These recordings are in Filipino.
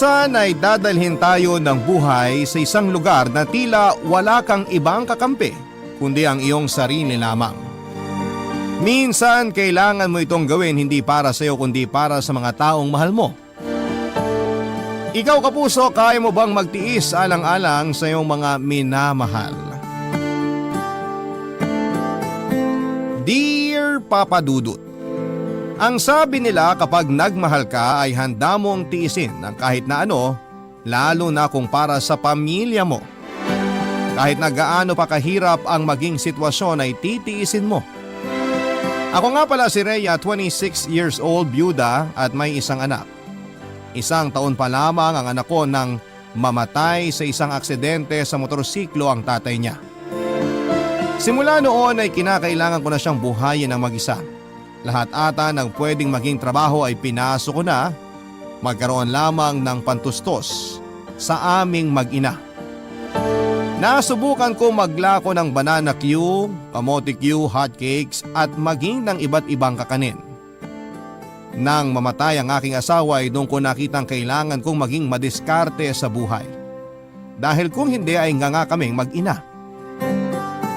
Minsan ay dadalhin tayo ng buhay sa isang lugar na tila wala kang ibang kakampi kundi ang iyong sarili lamang. Minsan kailangan mo itong gawin hindi para sa iyo kundi para sa mga taong mahal mo. Ikaw kapuso, kaya mo bang magtiis alang-alang sa iyong mga minamahal? Dear Papa Dudut, ang sabi nila kapag nagmahal ka ay handa mong tiisin ng kahit na ano, lalo na kung para sa pamilya mo. Kahit na gaano pa kahirap ang maging sitwasyon ay titiisin mo. Ako nga pala si Rhea, 26 years old, byuda at may isang anak. 1 taon pa lamang ang anak ko nang mamatay sa isang aksidente sa motorsiklo ang tatay niya. Simula noon ay kinakailangan ko na siyang buhayin ng mag-isa. Lahat ata ng pwedeng maging trabaho ay pinasok ko na, magkaroon lamang ng pantustos sa aming mag-ina. Nasubukan ko maglako ng banana Q, kamote Q, hotcakes at maging ng iba't ibang kakanin. Nang mamatay ang aking asawa ay doon ko nakitang kailangan kong maging madiskarte sa buhay. Dahil kung hindi ay nga kaming mag-ina.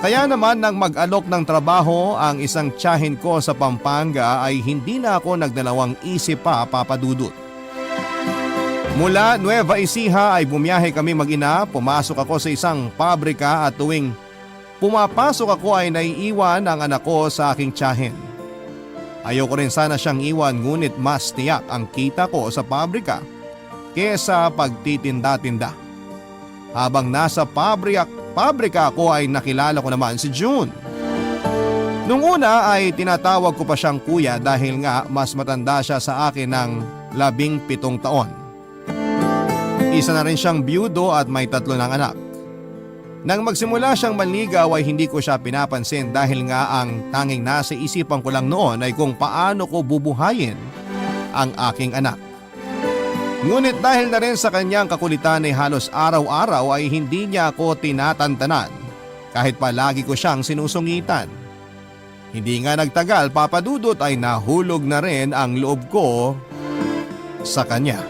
Kaya naman nang mag-alok ng trabaho ang isang tiyahin ko sa Pampanga ay hindi na ako nagdalawang isip pa, Papa Dudut. Mula Nueva Ecija ay bumiyahe kami mag-ina, pumasok ako sa isang pabrika at tuwing pumapasok ako ay naiiwan ang anak ko sa aking tiyahin. Ayoko rin sana siyang iwan ngunit mas tiyak ang kita ko sa pabrika kesa pagtitinda-tinda. Habang nasa pabrika ako ay nakilala ko naman si June. Nung una ay tinatawag ko pa siyang kuya dahil nga mas matanda siya sa akin ng 17 taon. Isa na rin siyang byudo at may 3 ng anak. Nang magsimula siyang manligaw ay hindi ko siya pinapansin dahil nga ang tanging nasa isipan ko lang noon ay kung paano ko bubuhayin ang aking anak. Ngunit dahil na rin sa kanyang kakulitan ay halos araw-araw ay hindi niya ako tinatantanan kahit palagi ko siyang sinusungitan. Hindi nga nagtagal, Papa Dudut, ay nahulog na rin ang loob ko sa kanya.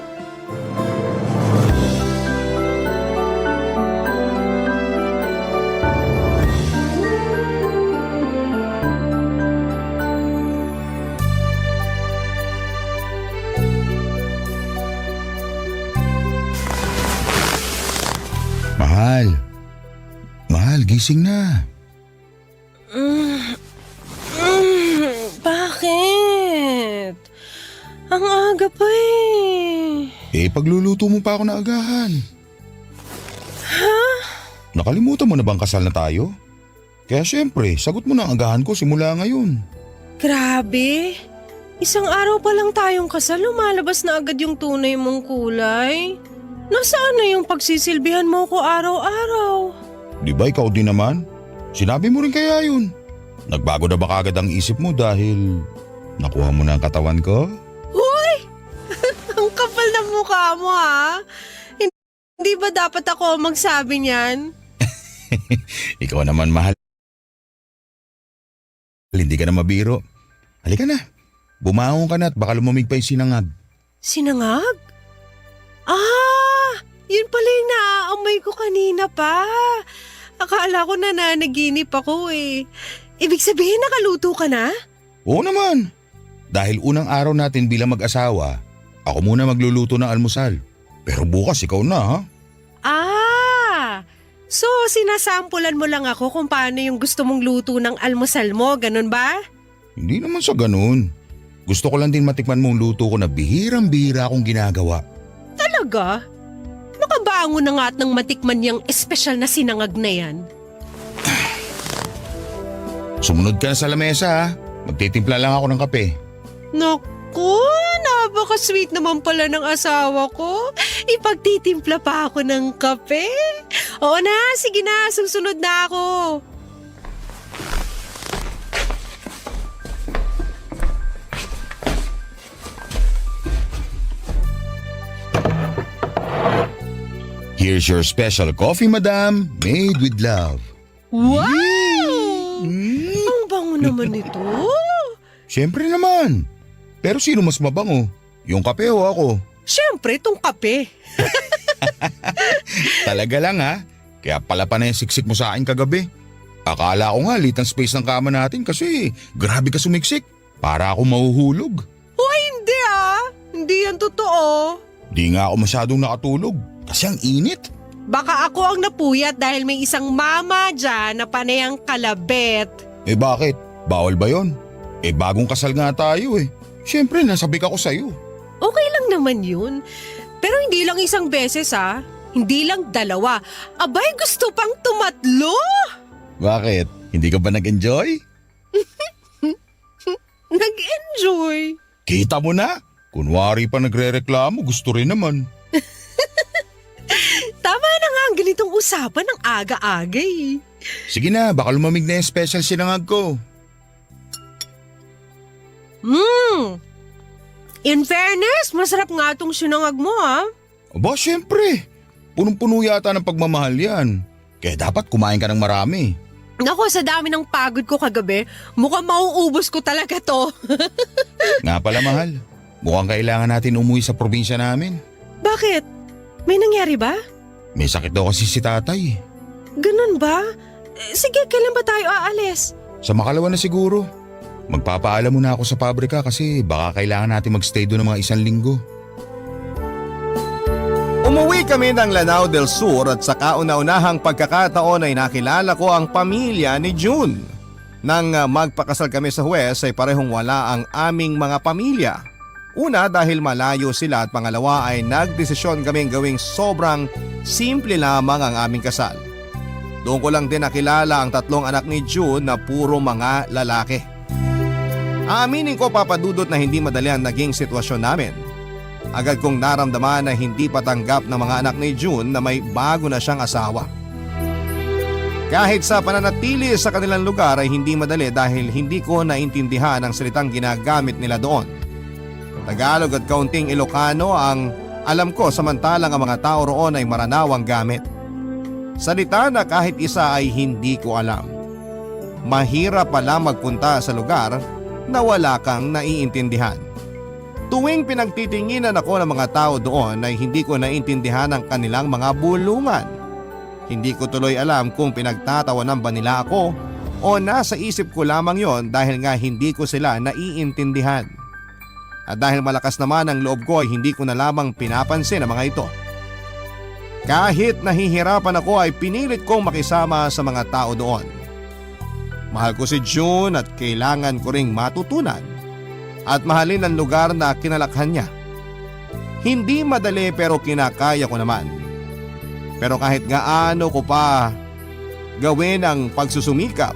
Mahal, gising na. Bakit? Ang aga pa eh. Pagluluto mo pa ako na agahan. Ha? Nakalimutan mo na bang kasal na tayo? Kaya syempre, sagot mo na ang agahan ko simula ngayon. Grabe. Isang araw pa lang tayong kasal, lumalabas na agad yung tunay mong kulay. Nasaan na yung pagsisilbihan mo ko araw-araw? Di ba ikaw din naman? Sinabi mo rin kaya yun. Nagbago na ba kagad ang isip mo dahil nakuha mo na ang katawan ko? Hoy! Ang kapal na mukha mo ha? Hindi ba dapat ako magsabi niyan? Ikaw naman, mahal. Hindi ka na mabiro. Halika na. Bumangon ka na at baka lumamig pa yung sinangag. Sinangag? Yun pala yung naaamoy ko kanina pa. Akala ko na nanaginip ako eh. Ibig sabihin nakaluto ka na? Oo naman. Dahil unang araw natin bilang mag-asawa, ako muna magluluto ng almusal. Pero bukas ikaw na, ha? So sinasampulan mo lang ako kung paano yung gusto mong luto ng almusal mo, ganun ba? Hindi naman sa ganun. Gusto ko lang din matikman mong luto ko na bihirang-bihira akong ginagawa. Talaga? Nakabango na nga at nang matikman niyang espesyal na sinangag na yan. Sumunod ka na sa lamesa, ha? Magtitimpla lang ako ng kape. Naku, napaka-sweet naman pala ng asawa ko. Ipagtitimpla pa ako ng kape. Oo na, sige na, susunod na ako. Here's your special coffee, madam, made with love. Wow! Ang bango naman ito. Siyempre naman. Pero sino mas mabango? Yung kape o ako? Siyempre, tong kape. Talaga lang ha. Kaya pala pa na yung siksik mo sa akin kagabi. Akala ko nga litang space ng kama natin kasi grabe ka sumiksik. Para ako mahuhulog. Hindi Hindi yan totoo. Di nga ako masyadong nakatulog kasi ang init. Baka ako ang napuyat dahil may isang mama dyan na panayang kalabit. Eh bakit? Bawal ba yon? Eh bagong kasal nga tayo eh. Siyempre nasabik ako sa'yo. Okay lang naman yun. Pero hindi lang isang beses Hindi lang dalawa. Abay, gusto pang tumatlo. Bakit? Hindi ka ba nag-enjoy? Nag-enjoy. Kita mo na. Kunwari pa nagre-reklamo, gusto rin naman. Tama na nga ang ganitong usapan ng aga-aga eh. Sige na, baka lumamig na yung special sinangag ko. In fairness, masarap nga itong sinangag mo Aba, syempre. Punong-puno yata ng pagmamahal yan. Kaya dapat kumain ka ng marami. Nako, sa dami ng pagod ko kagabi, mukhang mauubos ko talaga to. Nga pala mahal, mukhang kailangan natin umuwi sa probinsya namin. Bakit? May nangyari ba? May sakit daw kasi si tatay. Ganun ba? Sige, kailan ba tayo aalis? Sa makalawa na siguro. Magpapaalam muna ako sa pabrika kasi baka kailangan natin magstay doon ng mga 1 linggo. Umuwi kami ng Lanao del Sur at sa kauna-unahang pagkakataon ay nakilala ko ang pamilya ni June. Nang magpakasal kami sa Huwes ay parehong wala ang aming mga pamilya. Una dahil malayo sila at pangalawa ay nagdesisyon kaming gawing sobrang simple lamang ang aming kasal. Doon ko lang din nakilala ang 3 anak ni June na puro mga lalaki. Aaminin ko papadudot na hindi madali ang naging sitwasyon namin. Agad kong naramdaman na hindi patanggap ng mga anak ni June na may bago na siyang asawa. Kahit sa pananatili sa kanilang lugar ay hindi madali dahil hindi ko naintindihan ang salitang ginagamit nila doon. Tagalog at kaunting Ilocano ang alam ko samantalang ang mga tao roon ay Maranawang gamit. Salita na kahit isa ay hindi ko alam. Mahirap pala magpunta sa lugar na wala kang naiintindihan. Tuwing pinagtitinginan ako ng mga tao doon ay hindi ko naintindihan ang kanilang mga bulungan. Hindi ko tuloy alam kung pinagtatawanan ba nila ako o nasa isip ko lamang yon dahil nga hindi ko sila naiintindihan. At dahil malakas naman ang loob ko ay hindi ko na lamang pinapansin ang mga ito. Kahit nahihirapan ako ay pinilit kong makisama sa mga tao doon. Mahal ko si June at kailangan ko ring matutunan at mahalin ang lugar na kinalakhan niya. Hindi madali pero kinakaya ko naman. Pero kahit gaano ko pa gawin ang pagsusumikap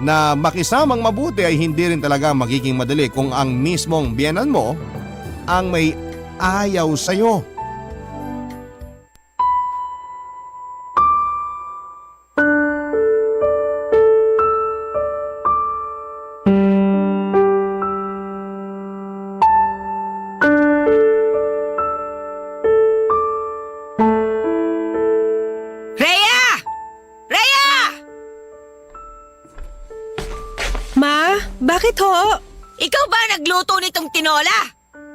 na makisamang mabuti ay hindi rin talaga magiging madali kung ang mismong biyenan mo ang may ayaw sa'yo. Bakit ho? Ikaw ba nagluto nitong tinola?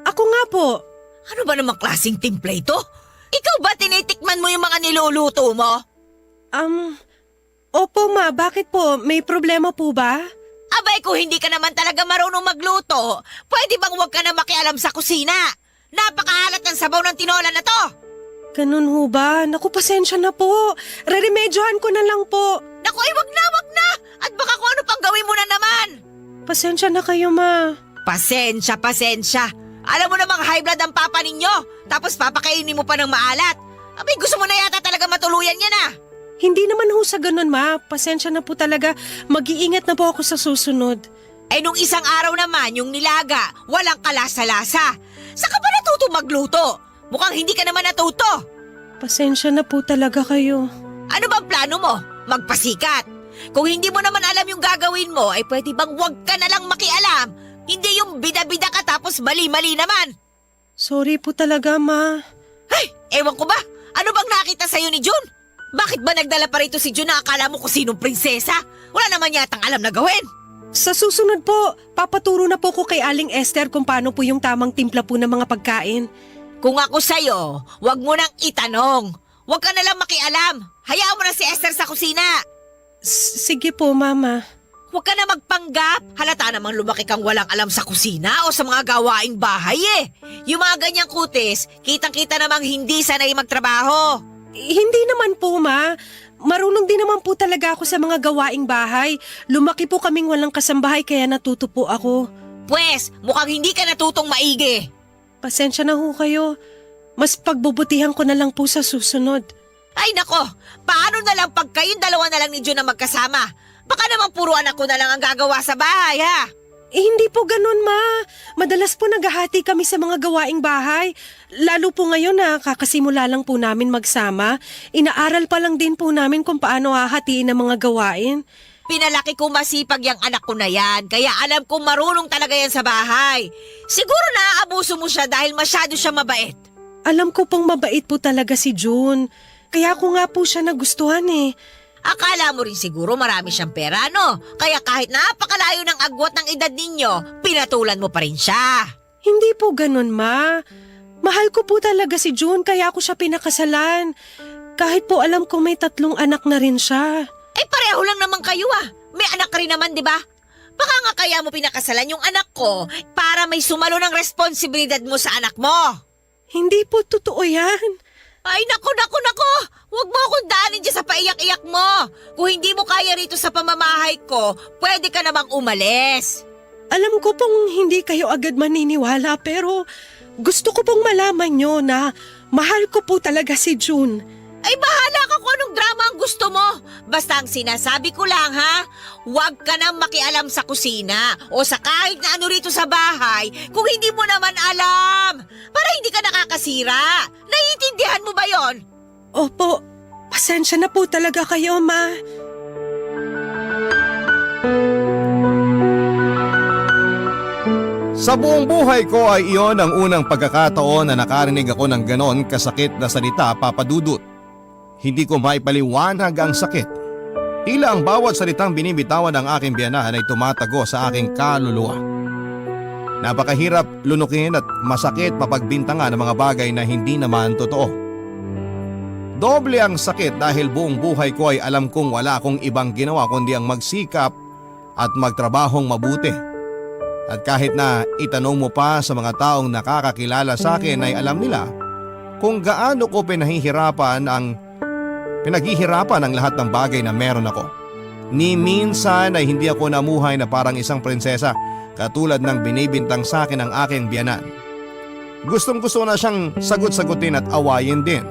Ako nga po. Ano ba namang klaseng timpla ito? Ikaw ba tinitikman mo yung mga niluluto mo? Opo ma, bakit po? May problema po ba? Abay kung hindi ka naman talaga marunong magluto, pwede bang huwag ka na makialam sa kusina? Napakahalat ng sabaw ng tinola na to! Ganun ho ba? Naku, pasensya na po. Reremedyohan ko na lang po. Naku, ay wag na! At baka kung ano pang gawin mo na naman! Pasensya na kayo, ma. Pasensya. Alam mo namang high blood ang papa ninyo, tapos papakainin mo pa ng maalat. Abay, gusto mo na yata talaga matuluyan yan ah. Hindi naman ho sa ganun, ma. Pasensya na po talaga. Mag-iingat na po ako sa susunod. Eh nung isang araw naman, yung nilaga, walang kalasa-lasa. Saan ka ba natuto magluto? Mukhang hindi ka naman natuto. Pasensya na po talaga kayo. Ano bang plano mo? Magpasikat. Kung hindi mo naman alam yung gagawin mo, ay pwede bang huwag ka na lang makialam? Hindi yung bida-bida ka tapos mali-mali naman. Sorry po talaga, ma. Ay, ewan ko ba? Ano bang nakita sa'yo ni June? Bakit ba nagdala pa rito si June na akala mo kung sinong prinsesa? Wala naman yatang alam na gawin. Sa susunod po, papaturo na po ko kay Aling Esther kung paano po yung tamang timpla po ng mga pagkain. Kung ako sa'yo, wag mo nang itanong. Wag ka nalang makialam. Hayaan mo na si Esther sa kusina. Sige po, Mama. Huwag ka na magpanggap. Halata namang lumaki kang walang alam sa kusina o sa mga gawaing bahay eh. Yung mga ganyang kutis, kitang-kita namang hindi sanay magtrabaho. Hindi naman po, Ma. Marunong din naman po talaga ako sa mga gawaing bahay. Lumaki po kaming walang kasambahay kaya natuto po ako. Pwes, mukhang hindi ka natutong maigi. Pasensya na ho kayo. Mas pagbubutihan ko na lang po sa susunod. Ay nako, paano na lang pag kayong dalawa na lang ni Jun na magkasama? Baka naman puro anak ko na lang ang gagawa sa bahay ha? Hindi po ganun, Ma. Madalas po naghahati kami sa mga gawaing bahay. Lalo po ngayon na kakasimula lang po namin magsama. Inaaral pa lang din po namin kung paano hahatiin ang mga gawain. Pinalaki ko masipag yung anak ko na yan, kaya alam kong marunong talaga yan sa bahay. Siguro naaabuso mo siya dahil masyado siya mabait. Alam ko pong mabait po talaga si June. Kaya ko nga po siya nagustuhan eh. Akala mo rin siguro marami siyang pera, no? Kaya kahit napakalayo ng agwat ng edad ninyo, pinatulan mo pa rin siya. Hindi po ganun, Ma. Mahal ko po talaga si June kaya ako siya pinakasalan. Kahit po alam ko may 3 anak na rin siya. Eh pareho lang naman kayo ah. May anak ka rin naman, di ba? Baka nga kaya mo pinakasalan yung anak ko para may sumalo ng responsibilidad mo sa anak mo. Hindi po totoo yan. Ay naku. Huwag mo akong daanin dyan sa paiyak-iyak mo. Kung hindi mo kaya rito sa pamamahay ko, pwede ka namang umalis. Alam ko pong hindi kayo agad maniniwala pero gusto ko pong malaman nyo na mahal ko po talaga si June. Ay bahala ka kung anong drama ang gusto mo. Basta ang sinasabi ko lang ha, huwag ka nang makialam sa kusina o sa kahit na ano rito sa bahay kung hindi mo naman alam. Para hindi ka nakakasira. Naiintindihan mo ba yon? Opo, pasensya na po talaga kayo, Ma. Sa buong buhay ko ay iyon ang unang pagkakataon na nakarinig ako ng ganon kasakit na salita, Papa Dudut. Hindi ko maipaliwanag ang sakit. Tila ang bawat salitang binibitawan ng aking biyanan ay tumatago sa aking kaluluwa. Napakahirap lunukin at masakit mapagbintangan ng mga bagay na hindi naman totoo. Doble ang sakit dahil buong buhay ko ay alam kong wala akong ibang ginawa kundi ang magsikap at magtrabahong mabuti. At kahit na itanong mo pa sa mga taong nakakakilala sa akin ay alam nila kung gaano ko pinaghihirapan ang lahat ng bagay na meron ako. Ni minsan ay hindi ako namuhay na parang isang prinsesa katulad ng binibintang sa akin ng aking biyanan. Gustong-gusto na siyang sagot-sagutin at awayin din.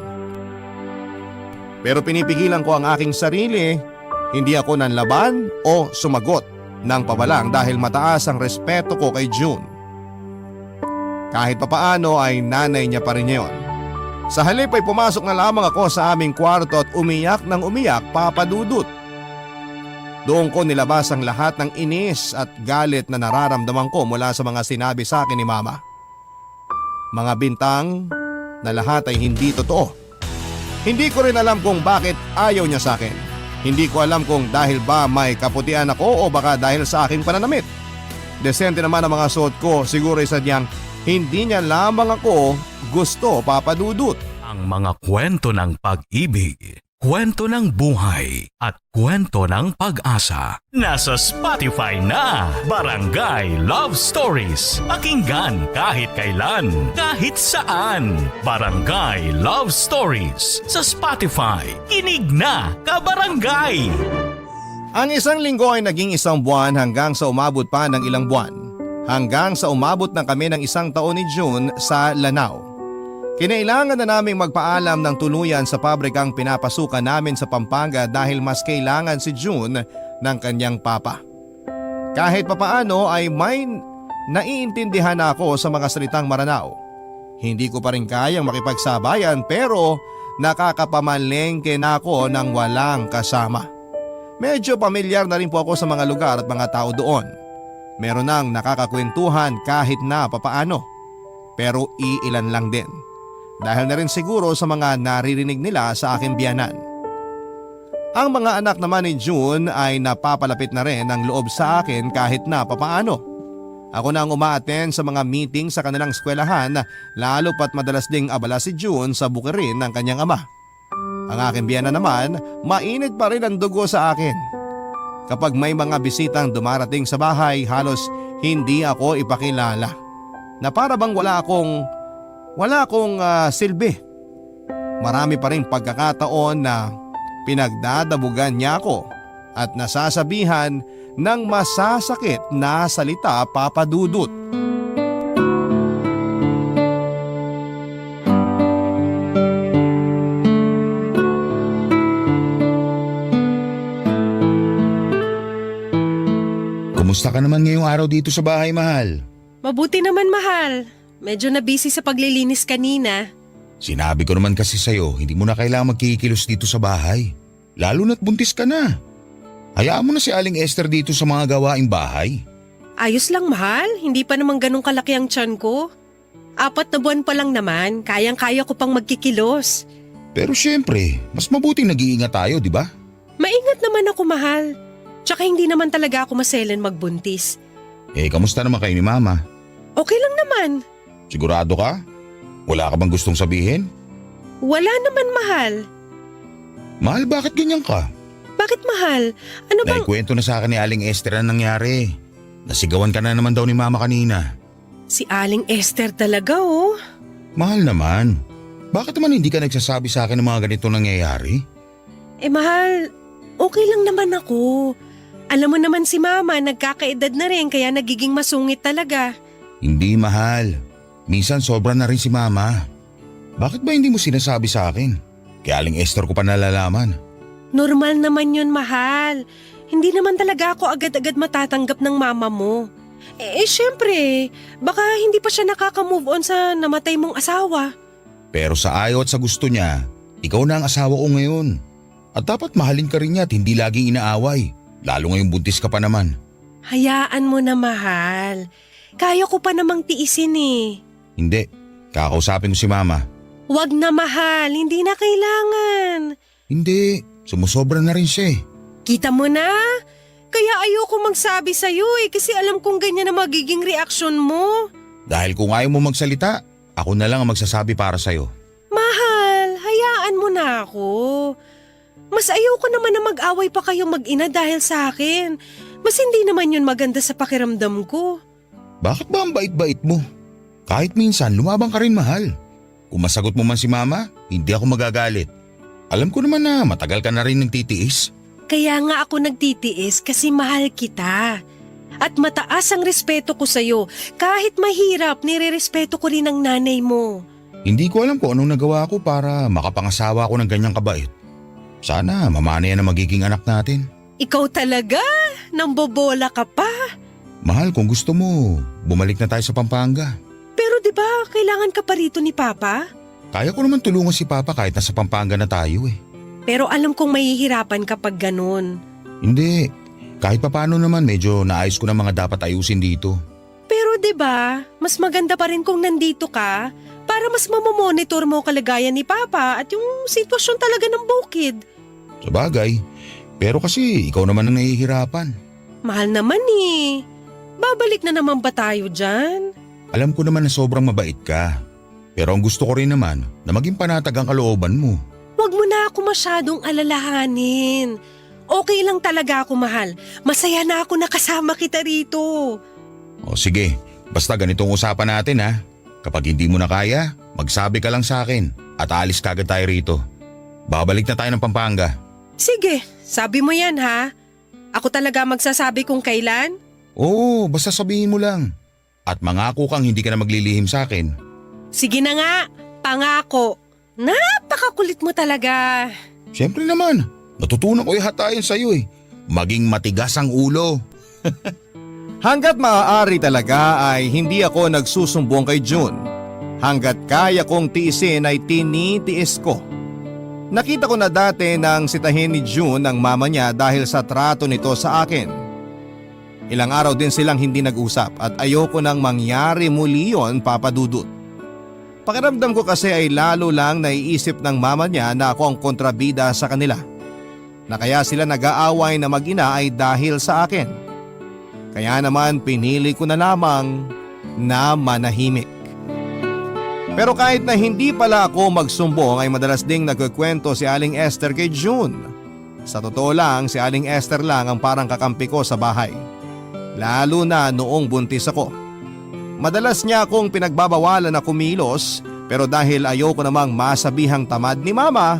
Pero pinipigilan ko ang aking sarili, hindi ako nanlaban o sumagot ng pabalang dahil mataas ang respeto ko kay June. Kahit papaano ay nanay niya pa rin yun. Sa halip ay pumasok na lamang ako sa aming kwarto at umiyak ng umiyak, Papa Dudut. Doon ko nilabas ang lahat ng inis at galit na nararamdaman ko mula sa mga sinabi sa akin ni Mama. Mga bintang na lahat ay hindi totoo. Hindi ko rin alam kung bakit ayaw niya sa akin. Hindi ko alam kung dahil ba may kaputian ako o baka dahil sa aking pananamit. Desente naman ang mga suot ko, siguro isa niyang hindi niya lamang ako gusto, Papa Dudut. Ang mga kwento ng pag-ibig, kwento ng buhay at kwento ng pag-asa. Nasa Spotify na, Barangay Love Stories. Pakinggan kahit kailan, kahit saan. Barangay Love Stories sa Spotify. Kinig na, kabarangay! Ang isang linggo ay naging 1 buwan hanggang sa umabot pa ng ilang buwan. Hanggang sa umabot na kami ng 1 taon ni June sa Lanao. Kinailangan na naming magpaalam ng tuluyan sa pabrikang pinapasukan namin sa Pampanga dahil mas kailangan si June ng kanyang papa. Kahit papaano ay may naiintindihan ako sa mga salitang Maranao. Hindi ko pa rin kayang makipagsabayan pero nakakapamalengke na ako ng walang kasama. Medyo pamilyar na rin po ako sa mga lugar at mga tao doon. Meron nang nakakakwentuhan kahit na papaano. Pero iilan lang din. Dahil na rin siguro sa mga naririnig nila sa aking biyanan. Ang mga anak naman ni June ay napapalapit na rin ang loob sa akin kahit na papaano. Ako na ang umaattend sa mga meeting sa kanilang eskwelahan, lalo pat madalas ding abala si June sa bukirin ng kanyang ama. Ang aking biyana naman, mainit pa rin ang dugo sa akin. Kapag may mga bisitang dumarating sa bahay, halos hindi ako ipakilala. Na para bang wala akong silbi. Marami pa rin pagkakataon na pinagdadabugan niya ako at nasasabihan ng masasakit na salita, Papa Dudut. Kumusta ka naman ngayong araw dito sa bahay, mahal? Mabuti naman, mahal. Medyo na busy sa paglilinis kanina. Sinabi ko naman kasi sa'yo, hindi mo na kailangan magkikilos dito sa bahay. Lalo na't buntis ka na. Hayaan mo na si Aling Esther dito sa mga gawaing bahay. Ayos lang, mahal. Hindi pa naman ganun kalaki ang tiyan ko. 4 na buwan pa lang naman. Kayang-kaya ko pang magkikilos. Pero syempre, mas mabuting nag-iingat tayo, di ba? Maingat naman ako, mahal. Tsaka hindi naman talaga ako maselan magbuntis. Kamusta naman kayo ni Mama? Okay lang naman. Sigurado ka? Wala ka bang gustong sabihin? Wala naman, mahal. Mahal, bakit ganyan ka? Bakit, mahal? Ano bang... Naikwento na sa akin ni Aling Esther ang nangyari. Nasigawan ka na naman daw ni Mama kanina. Si Aling Esther talaga, oh. Mahal naman. Bakit naman hindi ka nagsasabi sa akin ng mga ganito nangyayari? Mahal, okay lang naman ako. Alam mo naman si Mama, nagkakaedad na rin kaya nagiging masungit talaga. Hindi, mahal. Minsan sobra na rin si Mama. Bakit ba hindi mo sinasabi sa akin? Kaya Aling Esther ko pa nalalaman. Normal naman yun, mahal. Hindi naman talaga ako agad-agad matatanggap ng mama mo. Syempre, baka hindi pa siya nakaka-move on sa namatay mong asawa. Pero sa ayaw at sa gusto niya, ikaw na ang asawa ko ngayon. At dapat mahalin ka rin niya at hindi laging inaaway. Lalo ngayong buntis ka pa naman. Hayaan mo na, mahal. Kaya ko pa namang tiisin eh. Hindi, kakausapin ko si Mama. Wag na, mahal. Hindi na kailangan. Hindi, sumusobra na rin siya eh. Kita mo na? Kaya ayoko magsabi sa'yo kasi alam kong ganyan na magiging reaksyon mo. Dahil kung ayaw mo magsalita, ako na lang ang magsasabi para sa'yo. Mahal, hayaan mo na ako. Mas ayoko naman na mag-away pa kayong mag-ina dahil sa akin. Mas hindi naman yun maganda sa pakiramdam ko. Bakit ba ang bait-bait mo? Kahit minsan lumabang ka rin, mahal. Kung masagot mo man si Mama, hindi ako magagalit. Alam ko naman na matagal ka na rin nagtitiis. Kaya nga ako nagtitiis kasi mahal kita. At mataas ang respeto ko sa'yo. Kahit mahirap, nire-respeto ko rin ang nanay mo. Hindi ko alam kung anong nagawa ko para makapangasawa ako ng ganyang kabait. Sana mamana yan ang magiging anak natin. Ikaw talaga? Nambobola ka pa? Mahal, kung gusto mo, bumalik na tayo sa Pampanga. Pero di ba kailangan ka pa rito ni Papa? Kaya ko naman tulungan si Papa kahit nasa Pampanga na tayo eh. Pero alam kong mahihirapan kapag ganun. Hindi, kahit papano naman medyo naayos ko na mga dapat ayusin dito. Pero 'di ba, mas maganda pa rin kung nandito ka para mas mamomonitor mo kalagayan ni Papa at yung sitwasyon talaga ng bukid. Sabagay, pero kasi ikaw naman ang nahihirapan. Mahal naman eh. Babalik na naman ba tayo dyan? Alam ko naman na sobrang mabait ka. Pero ang gusto ko rin naman na maging panatag ang kalooban mo. Huwag mo na ako masyadong alalahanin. Okay lang talaga ako, mahal. Masaya na ako nakasama kita rito. O sige, basta ganitong usapan natin ha. Kapag hindi mo na kaya, magsabi ka lang sa akin at aalis kagad tayo rito. Babalik na tayo ng Pampanga. Sige, sabi mo yan ha. Ako talaga magsasabi kung kailan? Oo, basta sabihin mo lang. At mangako kang hindi ka na maglilihim sa akin. Sige na nga, pangako. Napakakulit mo talaga. Siyempre naman, natutunan ko ihatayan sa'yo eh. Maging matigas ang ulo. Hanggat maaari talaga ay hindi ako nagsusumbong kay June. Hanggat kaya kong tiisin ay tinitiis ko. Nakita ko na dati nang sitahin ni June ang mama niya dahil sa trato nito sa akin. Ilang araw din silang hindi nag-usap at ayoko nang mangyari muli yon, Papa Dudut. Pakiramdam ko kasi ay lalo lang naiisip ng mama niya na ako ang kontrabida sa kanila. Na kaya sila nag-aaway na mag-ina ay dahil sa akin. Kaya naman pinili ko na lamang na manahimik. Pero kahit na hindi pala ako magsumbong ay madalas ding nagkukwento si Aling Esther kay June. Sa totoo lang, si Aling Esther lang ang parang kakampi ko sa bahay. Lalo na noong buntis ako. Madalas niya akong pinagbabawalan na kumilos pero dahil ayoko namang masabihang tamad ni Mama,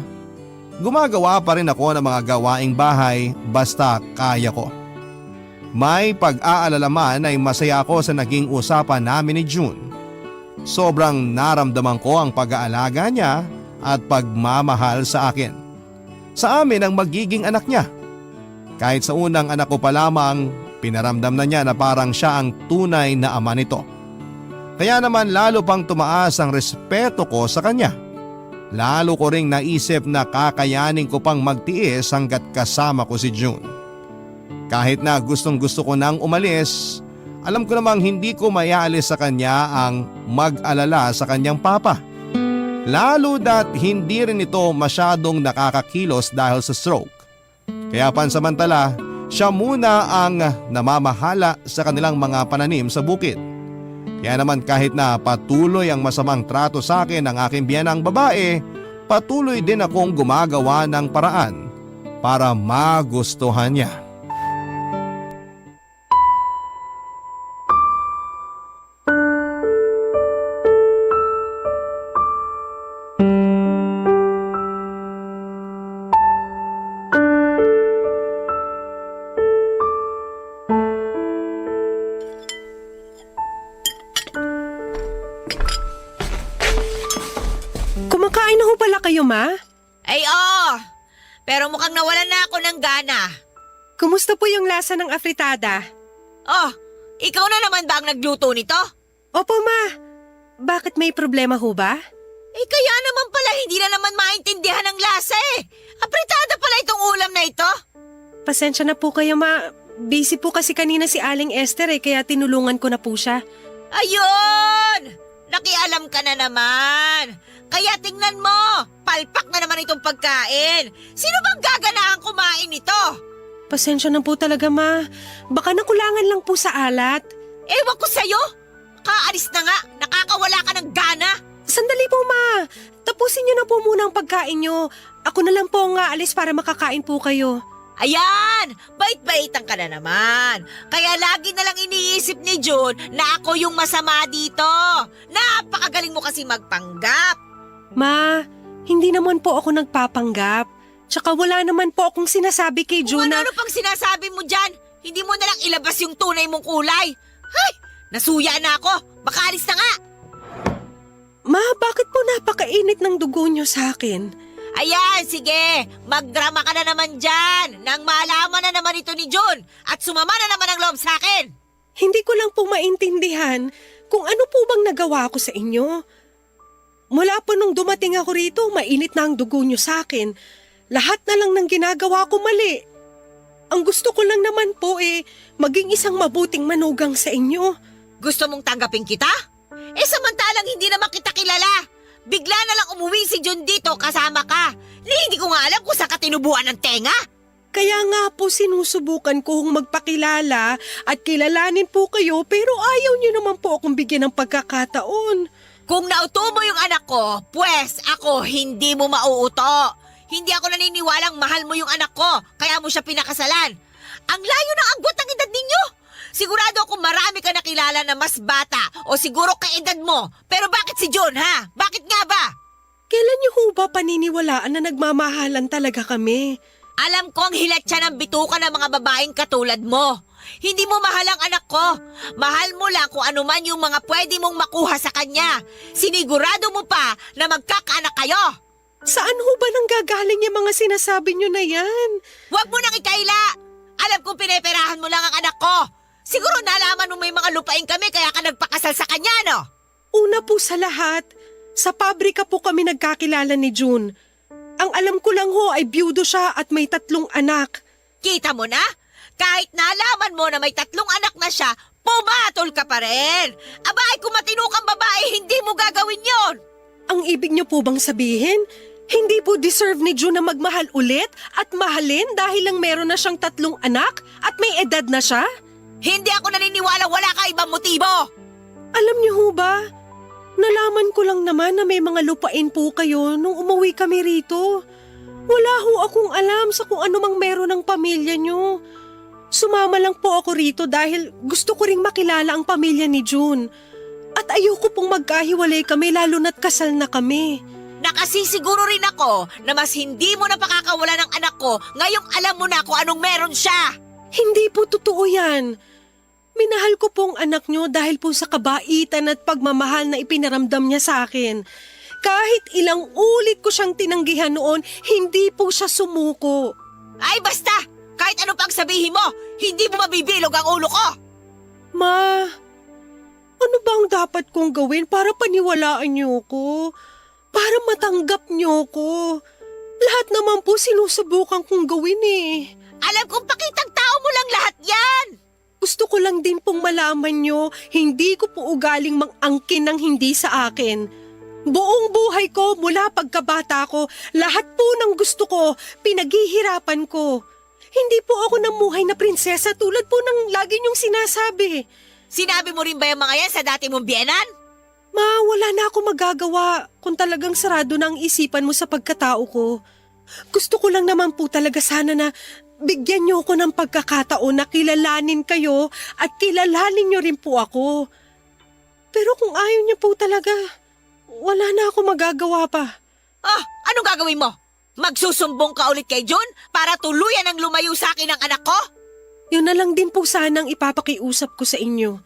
gumagawa pa rin ako ng mga gawaing bahay basta kaya ko. May pag-aalala man ay masaya ako sa naging usapan namin ni June. Sobrang naramdaman ko ang pag-aalaga niya at pagmamahal sa akin. Sa amin ang magiging anak niya. Kahit sa unang anak ko pa lamang, pinaramdam na niya na parang siya ang tunay na ama nito. Kaya naman lalo pang tumaas ang respeto ko sa kanya. Lalo ko ring naisip na kakayanin ko pang magtiis hanggat kasama ko si June. Kahit na gustong gusto ko nang umalis, alam ko namang hindi ko maialis sa kanya ang mag-alala sa kanyang papa. Lalo dat hindi rin ito masyadong nakakakilos dahil sa stroke. Kaya pansamantala, siya muna ang namamahala sa kanilang mga pananim sa bukid. Kaya naman kahit na patuloy ang masamang trato sa akin ng aking biyanang babae, patuloy din akong gumagawa ng paraan para magustuhan niya. Kumakain na ho pala kayo, Ma? Ay, oo. Pero mukhang nawalan na ako ng gana. Kumusta po yung lasa ng afritada? Oh, ikaw na naman ba ang nagluto nito? Opo, Ma. Bakit may problema ho ba? Eh kaya naman pala hindi na naman maintindihan ang lasa eh. Apritada pala itong ulam na ito. Pasensya na po kayo, Ma. Busy po kasi kanina si Aling Esther kaya tinulungan ko na po siya. Ayun! Nakialam ka na naman. Kaya tingnan mo, palpak na naman itong pagkain. Sino bang gaganahan kumain nito? Pasensya na po talaga, Ma. Baka nakulangan lang po sa alat. Ewan ko sa'yo. Kaalis na nga, nakakawala ka ng gana. Sandali po, Ma. Tapusin niyo na po muna ang pagkain niyo. Ako na lang po ang aalis para makakain po kayo. Ayan! Bait-baitan ka na naman. Kaya lagi na lang iniisip ni June na ako yung masama dito. Napakagaling mo kasi magpanggap. Ma, hindi naman po ako nagpapanggap. Tsaka wala naman po akong sinasabi kay Kung June na... ano pang sinasabi mo dyan, hindi mo na lang ilabas yung tunay mong kulay. Hay! Nasuya na ako. Baka alis na nga. Ma, bakit po napakainit ng dugo niyo sa akin? Ayan, sige. Magdrama ka na naman dyan. Nang malaman na naman ito ni June at sumama na naman ang loob sa akin. Hindi ko lang po maintindihan kung ano po bang nagawa ko sa inyo. Mula po nung dumating ako rito, mainit na ang dugo niyo sa akin. Lahat na lang ng ginagawa ko mali. Ang gusto ko lang naman po maging isang mabuting manugang sa inyo. Gusto mong tanggapin kita? Samantalang hindi naman kita kilala. Bigla na lang umuwi si June dito kasama ka. Hindi ko nga alam kung saan ka tinubuan ng tenga. Kaya nga po sinusubukan ko magpakilala at kilalanin po kayo pero ayaw niyo naman po akong bigyan ng pagkakataon. Kung nauto mo yung anak ko, pues ako hindi mo mauuto. Hindi ako naniniwalang mahal mo yung anak ko, kaya mo siya pinakasalan. Ang layo ng agwat ng edad ninyo. Sigurado ako marami ka nakilala na mas bata o siguro kaedad mo. Pero bakit si June, ha? Bakit nga ba? Kailan niyo ho ba paniniwalaan na nagmamahalan talaga kami? Alam ko ang hilat siya ng bituka ng mga babaeng katulad mo. Hindi mo mahal ang anak ko. Mahal mo lang kung ano man yung mga pwede mong makuha sa kanya. Sinigurado mo pa na magkakaanak kayo. Saan ho ba nanggagaling yung mga sinasabi niyo na yan? Huwag mo nang ikaila. Alam kong pineperahan mo lang ang anak ko. Siguro nalaman mo may mga lupain kami kaya ka nagpakasal sa kanya, no? Una po sa lahat, sa pabrika po kami nagkakilala ni June. Ang alam ko lang ho ay byudo siya at may 3 anak. Kita mo na? Kahit nalaman mo na may 3 anak na siya, pumatol ka pa rin. Aba ay kung matino kang babae, hindi mo gagawin yon. Ang ibig niyo po bang sabihin, hindi po deserve ni June na magmahal ulit at mahalin dahil lang meron na siyang 3 anak at may edad na siya? Hindi ako naniniwala wala ka ibang motibo! Alam niyo ho ba, nalaman ko lang naman na may mga lupain po kayo nung umuwi kami rito. Wala ho akong alam sa kung ano mang meron ng pamilya niyo. Sumama lang po ako rito dahil gusto ko ring makilala ang pamilya ni June. At ayoko pong magkahiwalay kami lalo na't kasal na kami. Nakasisiguro rin ako na mas hindi mo na pakakawala ng anak ko ngayong alam mo na kung anong meron siya. Hindi po totoo yan. Minahal ko pong anak niyo dahil po sa kabaitan at pagmamahal na ipinaramdam niya sa akin. Kahit ilang ulit ko siyang tinanggihan noon, hindi po siya sumuko. Ay basta! Kahit ano pang sabihin mo, hindi mo mabibilog ang ulo ko! Ma, ano ba ang dapat kong gawin para paniwalaan niyo ko? Para matanggap niyo ko? Lahat naman po sinusubukan kong gawin eh. Alam kong pakitang tao mo lang lahat yan! Gusto ko lang din pong malaman niyo, hindi ko po ugaling mang-angkin ng hindi sa akin. Buong buhay ko mula pagkabata ko, lahat po ng gusto ko, pinaghihirapan ko. Hindi po ako namuhay na prinsesa tulad po ng lagi niyong sinasabi. Sinabi mo rin ba yung mga yan sa dati mong biyenan? Ma, wala na ako magagawa kung talagang sarado na ang isipan mo sa pagkatao ko. Gusto ko lang naman po talaga sana na bigyan niyo ako ng pagkakataon na kilalanin kayo at kilalanin niyo rin po ako. Pero kung ayaw niyo po talaga, wala na ako magagawa pa. Ah, anong gagawin mo? Magsusumbong ka ulit kay June para tuluyan ang lumayo sa akin ang anak ko? Yun na lang din po sanang ipapakiusap ko sa inyo.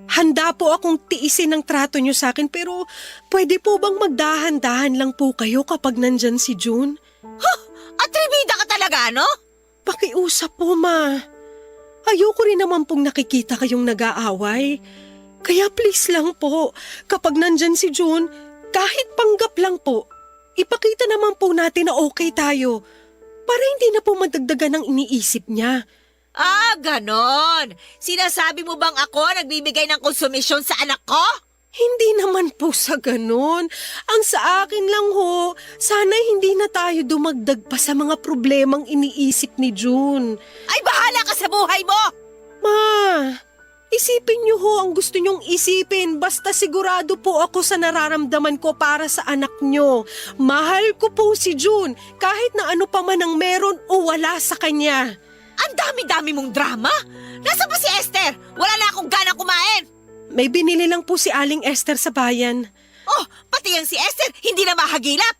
Handa po akong tiisin ang trato niyo sa akin pero pwede po bang magdahan-dahan lang po kayo kapag nandyan si June? Huh! Atribida ka talaga, no? Pakiusap po, ma. Ayoko rin naman pong nakikita kayong nag-aaway. Kaya please lang po, kapag nandyan si June, kahit panggap lang po, ipakita naman po natin na okay tayo para hindi na po madagdagan ang iniisip niya. Ah, ganon. Sinasabi mo bang ako nagbibigay ng konsumisyon sa anak ko? Hindi naman po sa ganun. Ang sa akin lang ho, sana hindi na tayo dumagdag pa sa mga problemang iniisip ni June. Ay, bahala ka sa buhay mo! Ma, isipin niyo ho ang gusto niyong isipin basta sigurado po ako sa nararamdaman ko para sa anak niyo. Mahal ko po si June kahit na ano pa man ang meron o wala sa kanya. Ang dami-dami mong drama? Nasaan ba si Esther? Wala na akong ganang kumain! May binili lang po si Aling Esther sa bayan. Oh, pati yan si Esther, hindi na mahagilap!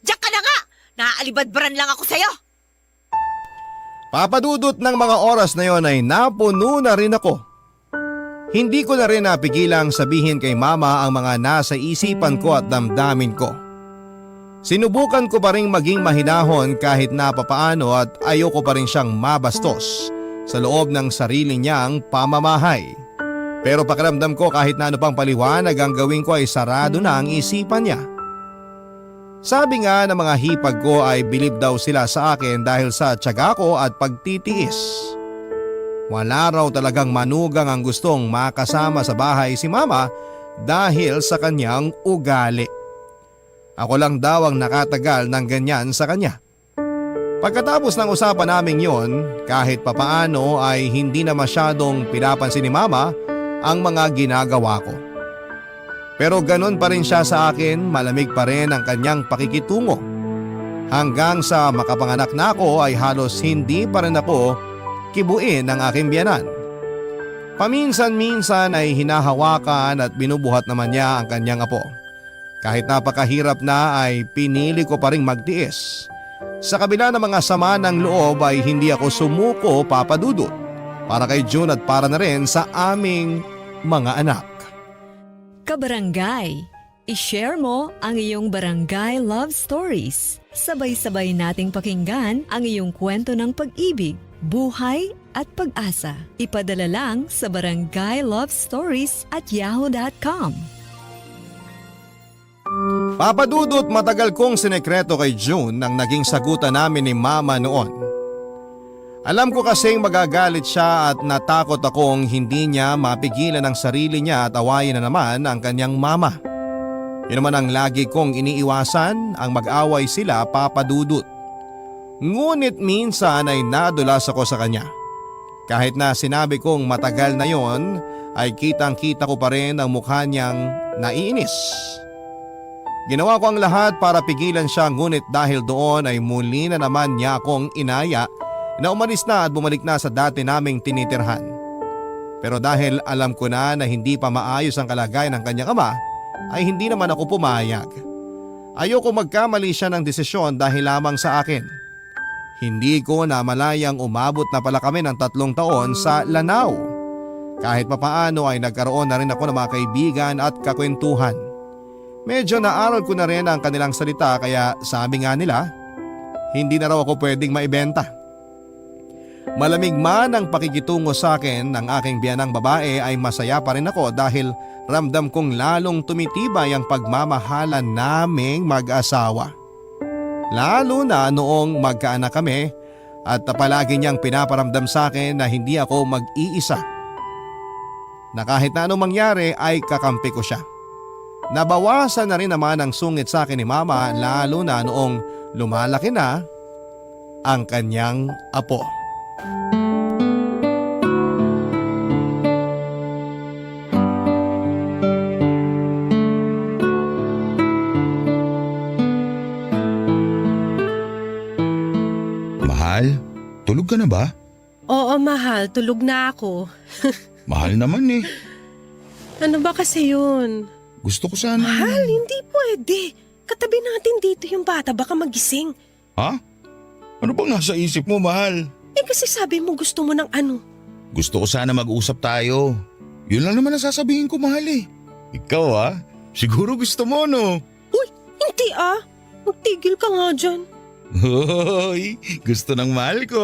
Diyak ka na nga! Naaalibadbaran lang ako sa'yo! Papadudot ng mga oras na yon ay napuno na rin ako. Hindi ko na rin napigilang sabihin kay mama ang mga nasa isipan ko at damdamin ko. Sinubukan ko pa rin maging mahinahon kahit napapaano at ayoko pa rin siyang mabastos sa loob ng sarili niyang pamamahay. Pero pakiramdam ko kahit na ano pang paliwanag ang gawin ko ay sarado na ang isipan niya. Sabi nga ng mga hipag ko ay bilib daw sila sa akin dahil sa tiyaga ko at pagtitiis. Wala raw talagang manugang ang gustong makasama sa bahay si mama dahil sa kanyang ugali. Ako lang daw ang nakatagal ng ganyan sa kanya. Pagkatapos ng usapan naming yon, kahit papaano ay hindi na masyadong pinapansin ni mama ang mga ginagawa ko. Pero ganun pa rin siya sa akin, malamig pa rin ang kanyang pakikitungo. Hanggang sa makapanganak na ako ay halos hindi pa rin ako kibuin ng aking biyanan. Paminsan-minsan ay hinahawakan at binubuhat naman niya ang kanyang apo. Kahit napakahirap na ay pinili ko pa rin magtiis. Sa kabila ng mga sama ng loob ay hindi ako sumuko, papadudot, para kay June at para na rin sa aming mga anak. Kabarangay, i-share mo ang iyong barangay love stories. Sabay-sabay nating pakinggan ang iyong kwento ng pag-ibig, buhay at pag-asa. Ipadala lang sa barangaylovestories@yahoo.com. Papadudot, matagal kong sinekreto kay June ang naging sagutan namin ni mama noon. Alam ko kasing magagalit siya at natakot akong hindi niya mapigilan ang sarili niya at awayin na naman ang kanyang mama. Yun naman ang lagi kong iniiwasan, ang mag-away sila, papadudot. Ngunit minsan ay nadulas ako sa kanya. Kahit na sinabi kong matagal na yon, ay kitang-kita ko pa rin ang mukha niyang naiinis. Ginawa ko ang lahat para pigilan siya, ngunit dahil doon ay muli na naman niya akong inaya na umalis na at bumalik na sa dati naming tinitirhan. Pero dahil alam ko na hindi pa maayos ang kalagayan ng kanyang ama, ay hindi naman ako pumayag. Ayoko magkamali siya ng desisyon dahil lamang sa akin. Hindi ko namalayang umabot na pala kami ng 3 taon sa Lanao. Kahit papaano ay nagkaroon na rin ako ng mga kaibigan at kakwentuhan. Medyo naaral ko na rin ang kanilang salita, kaya sabi nga nila, hindi na raw ako pwedeng maibenta. Malamig man ang pakikitungo sa akin ng aking biyanang babae, ay masaya pa rin ako dahil ramdam kong lalong tumitibay ang pagmamahalan naming mag-asawa. Lalo na noong magkaanak kami at palagi niyang pinaparamdam sa akin na hindi ako mag-iisa. Na kahit na anong mangyari ay kakampi ko siya. Nabawasan na rin naman ang sungit sa akin ni Mama, lalo na noong lumalaki na ang kanyang apo. Mahal, tulog ka na ba? Oo, mahal. Tulog na ako. Mahal naman eh. Ano ba kasi yun? Gusto ko sana… Mahal, hindi pwede. Katabi natin dito yung bata, baka magising. Ha? Ano bang nasa isip mo, mahal? Eh kasi sabi mo gusto mo ng ano. Gusto ko sana mag-usap tayo. Yun lang naman ang sasabihin ko, mahal eh. Ikaw siguro gusto mo, no? Uy, hindi ah. Magtigil ka nga dyan. Hoy, gusto ng mahal ko.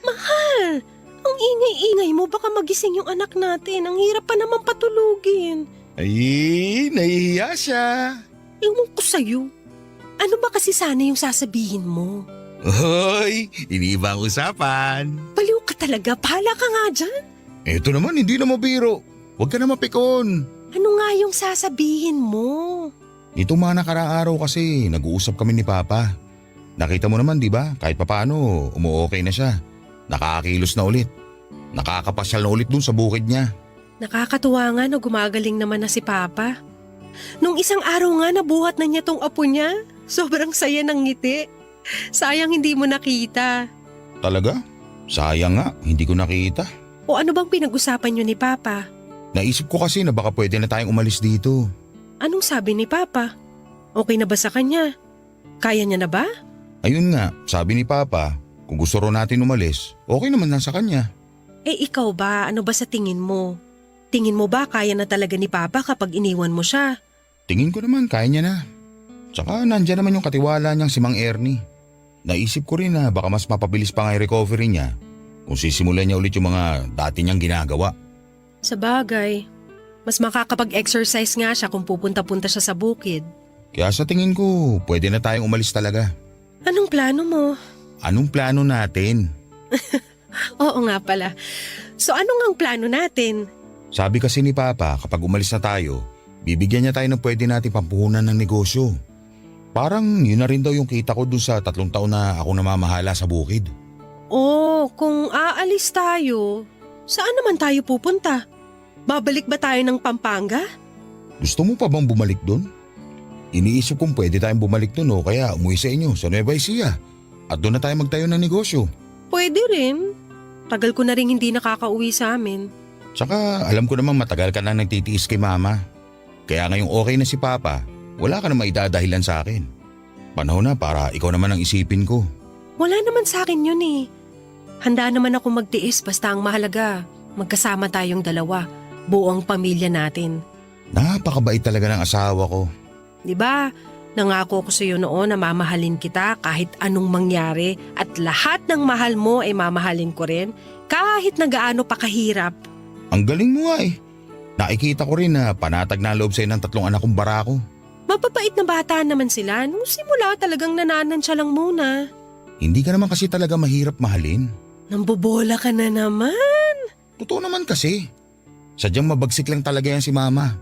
Mahal, ang ingay-ingay mo, baka magising yung anak natin. Ang hirap pa naman patulugin. Ay, nahihiya siya. Ewan ko sa'yo. Ano ba kasi sana yung sasabihin mo? Hoy, iniiba ang usapan. Baliw ka talaga, bahala ka nga dyan. Eto naman, hindi na mabiro. Huwag ka na mapikon. Ano nga yung sasabihin mo? Itong mga nakaraang araw kasi, nag-uusap kami ni Papa. Nakita mo naman, di ba? Kahit papaano, umuokay na siya. Nakakakilos na ulit. Nakakapasyal na ulit dun sa bukid niya. Nakakatuwa nga na gumagaling naman na si Papa. Nung isang araw nga nabuhat na niya tong apo niya. Sobrang saya ng ngiti. Sayang hindi mo nakita. Talaga? Sayang nga, hindi ko nakita. O ano bang pinag-usapan niyo ni Papa? Naisip ko kasi na baka pwede na tayong umalis dito. Anong sabi ni Papa? Okay na ba sa kanya? Kaya niya na ba? Ayun nga, sabi ni Papa, kung gusto ro natin umalis, okay naman na sa kanya. Eh ikaw ba, ano ba sa tingin mo? Tingin mo ba kaya na talaga ni Papa kapag iniwan mo siya? Tingin ko naman kaya niya na. Tsaka nandyan naman yung katiwala niyang si Mang Ernie. Naisip ko rin na baka mas mapabilis pa nga yung recovery niya kung sisimulan niya ulit yung mga dati niyang ginagawa. Sa bagay, mas makakapag-exercise nga siya kung pupunta-punta siya sa bukid. Kaya sa tingin ko, pwede na tayong umalis talaga. Anong plano mo? Anong plano natin? Oo nga pala. So ano nga ang plano natin? Sabi kasi ni Papa, kapag umalis na tayo, bibigyan niya tayo ng pwede natin pampuhunan ng negosyo. Parang yun na rin daw yung kita ko dun sa 3 taon na ako namamahala sa bukid. Oh, kung aalis tayo, saan naman tayo pupunta? Babalik ba tayo ng Pampanga? Gusto mo pa bang bumalik dun? Iniisip kong pwede tayong bumalik dun o kaya umuwi sa inyo sa Nueva Ecija at doon na tayo magtayo ng negosyo. Pwede rin. Tagal ko na rin hindi nakakauwi sa amin. Tsaka alam ko namang matagal ka na nagtitiis kay Mama. Kaya ngayong okay na si Papa, wala ka na maidadahilan sa akin. Panahon na para ikaw naman ang isipin ko. Wala naman sa akin yun eh. Handa naman ako magtiis basta ang mahalaga. Magkasama tayong dalawa, buong pamilya natin. Napakabait talaga ng asawa ko. 'Di ba? Nangako ko sa iyo noon na mamahalin kita kahit anong mangyari at lahat ng mahal mo ay mamahalin ko rin kahit na gaano pa kahirap. Ang galing mo nga eh. Nakikita ko rin na panatag na loob sa'yo ng 3 anak kong barako. Mapapait na bata naman sila. Nung simula talagang nananansya lang muna. Hindi ka naman kasi talaga mahirap mahalin. Nambobola ka na naman. Totoo naman kasi. Sadyang mabagsik lang talaga yan si Mama.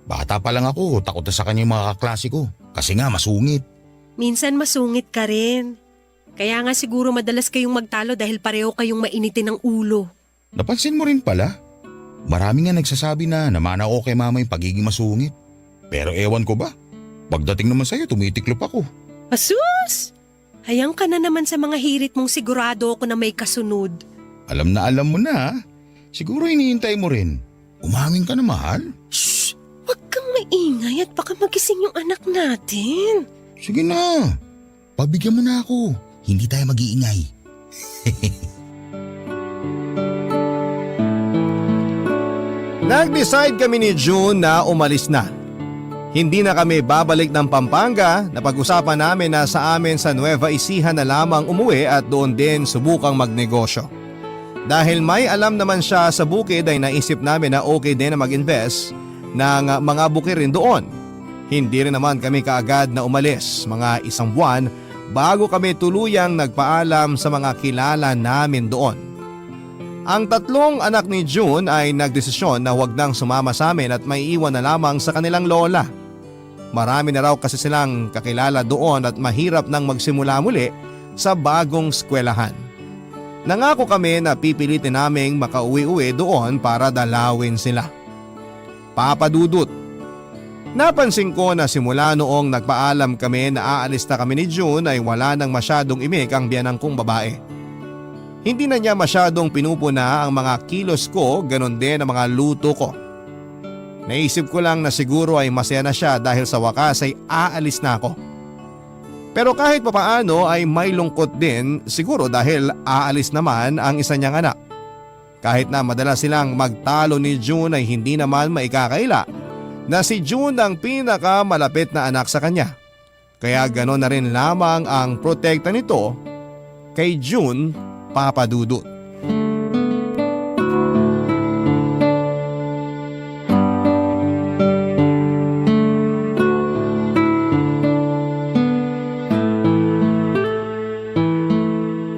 Bata pa lang ako, takot na sa kanya yung mga kaklase ko. Kasi nga masungit. Minsan masungit ka rin. Kaya nga siguro madalas kayong magtalo dahil pareho kayong mainitin ng ulo. Napansin mo rin pala? Marami nga nagsasabi na namana ako kay mama yung pagiging masungit. Pero ewan ko ba? Pagdating naman sa'yo, tumitiklop ako. Asus! Hayang ka na naman sa mga hirit mong sigurado ako na may kasunod. Alam na alam mo na. Siguro hinihintay mo rin. Umamin ka na, mahal. Shh! Huwag kang maingay at baka magising yung anak natin. Sige na. Pabigyan mo na ako. Hindi tayo mag-iingay. Nag-decide kami ni June na umalis na. Hindi na kami babalik ng Pampanga. Napag-usapan namin na sa amin sa Nueva Ecija na lamang umuwi at doon din subukang magnegosyo. Dahil may alam naman siya sa bukid ay naisip namin na okay din na mag-invest ng mga buki rin doon. Hindi rin naman kami kaagad na umalis, mga 1 buwan bago kami tuluyang nagpaalam sa mga kilala namin doon. Ang 3 anak ni June ay nagdesisyon na huwag nang sumama sa amin at may iwan na lamang sa kanilang lola. Marami na raw kasi silang kakilala doon at mahirap nang magsimula muli sa bagong eskwelahan. Nangako kami na pipilitin naming makauwi-uwi doon para dalawin sila. Papa Dudut. Napansin ko na simula noong nagpaalam kami na aalis na kami ni June ay wala nang masyadong imik ang biyanang kong babae. Hindi na niya masyadong pinupuna ang mga kilos ko, ganon din ang mga luto ko. Naisip ko lang na siguro ay masaya na siya dahil sa wakas ay aalis na ako. Pero kahit papaano ay may lungkot din siguro dahil aalis naman ang isa niyang anak. Kahit na madalas silang magtalo ni June ay hindi naman maikakaila na si June ang pinakamalapit na anak sa kanya. Kaya ganon na rin lamang ang protekta nito kay June, Papa Dudut.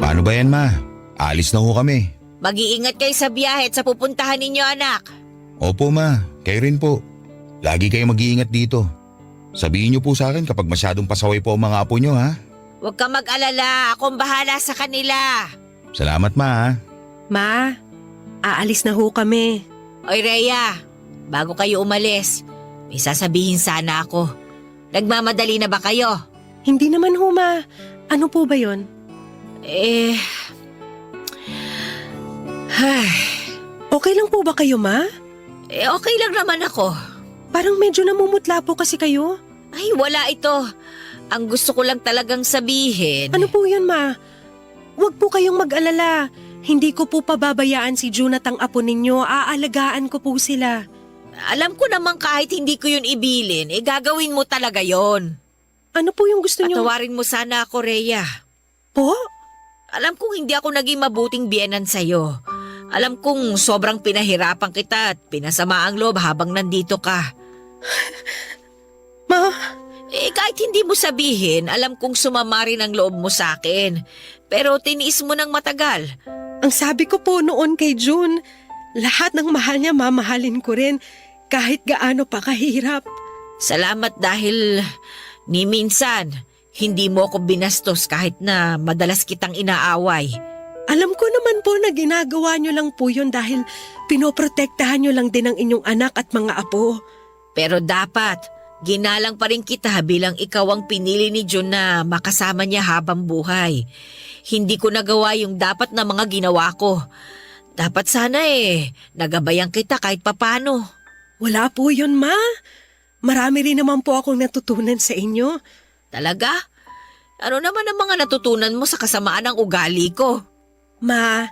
Paano ba yan, ma? Alis na ho kami. Mag-iingat kayo sa biyahe at sa pupuntahan ninyo, anak. Opo, ma. Kayo rin po. Lagi kayo mag-iingat dito. Sabihin niyo po sa akin kapag masyadong pasaway po ang mga apo niyo, ha? Huwag kang mag-alala. Akong bahala sa kanila. Salamat, ma, ha? Ma, aalis na ho kami. Oy, Rhea, bago kayo umalis, may sasabihin sana ako. Nagmamadali na ba kayo? Hindi naman ho, Ma. Ano po ba yon? Okay lang po ba kayo, Ma? Okay lang naman ako. Parang medyo namumutla po kasi kayo. Ay, wala ito. Ang gusto ko lang talagang sabihin. Ano po yun, Ma? Huwag po kayong mag-alala. Hindi ko po pababayaan si June at ang apo ninyo. Aalagaan ko po sila. Alam ko naman kahit hindi ko yun ibilin, gagawin mo talaga yon. Ano po yung gusto niyo? Patawarin mo sana ako, Rhea. Po? Alam kong hindi ako naging mabuting biyenan sa'yo. Alam kong sobrang pinahirapan kita at pinasama ang loob habang nandito ka. Ma? Kahit hindi mo sabihin, alam kong sumama rin ang loob mo sa akin. Pero tiniis mo ng matagal. Ang sabi ko po noon kay June, lahat ng mahal niya mamahalin ko rin kahit gaano pa kahirap. Salamat dahil ni minsan, hindi mo ako binastos kahit na madalas kitang inaaway. Alam ko naman po na ginagawa niyo lang po yun dahil pinoprotektahan niyo lang din ang inyong anak at mga apo. Pero dapat, ginalang pa rin kita bilang ikaw ang pinili ni June na makasama niya habang buhay. Hindi ko nagawa yung dapat na mga ginawa ko. Dapat sana nagabayan kita kahit papano. Wala po yun, Ma. Marami rin naman po akong natutunan sa inyo. Talaga? Ano naman ang mga natutunan mo sa kasamaan ng ugali ko? Ma,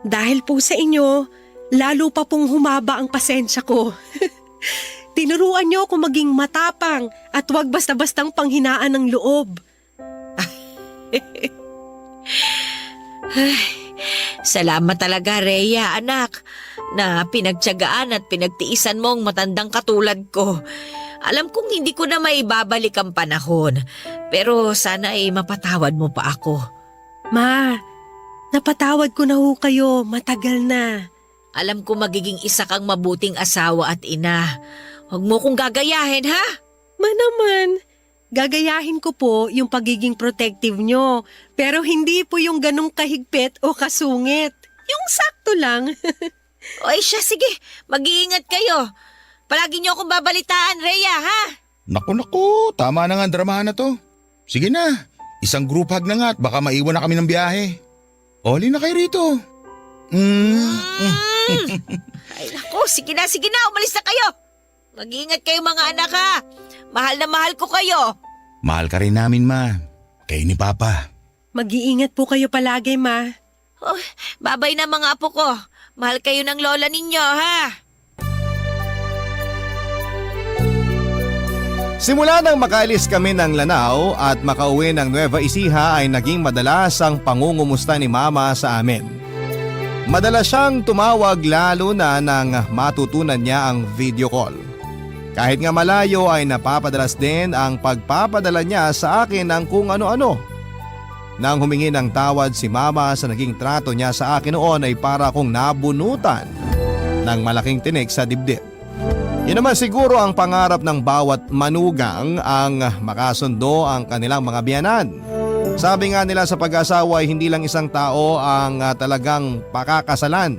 dahil po sa inyo, lalo pa pong humaba ang pasensya ko. Tinuruan niyo ako maging matapang at huwag basta-bastang panghinaan ng loob. Salamat talaga, Rhea, anak, na pinagtiyagaan at pinagtiisan mo ang matandang katulad ko. Alam kong hindi ko na maibabalik ang panahon, pero sana mapatawad mo pa ako. Ma, napatawad ko na ho kayo, matagal na. Alam ko magiging isa kang mabuting asawa at ina. Huwag mo kong gagayahin, ha? Ma naman, gagayahin ko po yung pagiging protective nyo, pero hindi po yung ganong kahigpit o kasungit. Yung sakto lang. Oy siya, sige. Mag-iingat kayo. Palagi niyo akong babalitaan, Rhea, ha? Naku, tama na nga ang dramahan na to. Sige na, isang group hug na nga at baka maiwan na kami ng biyahe. Oli na kayo rito. Ay naku, sige na, umalis na kayo. Mag-iingat kayo mga anak, ha? Mahal na mahal ko kayo. Mahal ka rin namin, ma. Kayo ni Papa. Mag-iingat po kayo palagi, Ma. Oh, babay na mga apo ko. Mahal kayo ng lola ninyo, ha? Simula nang makaalis kami ng Lanao at makauwi ng Nueva Ecija ay naging madalas ang pangungumusta ni Mama sa amin. Madalas siyang tumawag lalo na nang matutunan niya ang video call. Kahit nga malayo ay napapadalas din ang pagpapadala niya sa akin ng kung ano-ano. Nang humingi ng tawad si Mama sa naging trato niya sa akin noon ay para akong nabunutan ng malaking tinik sa dibdib. Yun naman siguro ang pangarap ng bawat manugang ang makasundo ang kanilang mga biyanan. Sabi nga nila sa pag-asawa ay hindi lang isang tao ang talagang pakakasalan.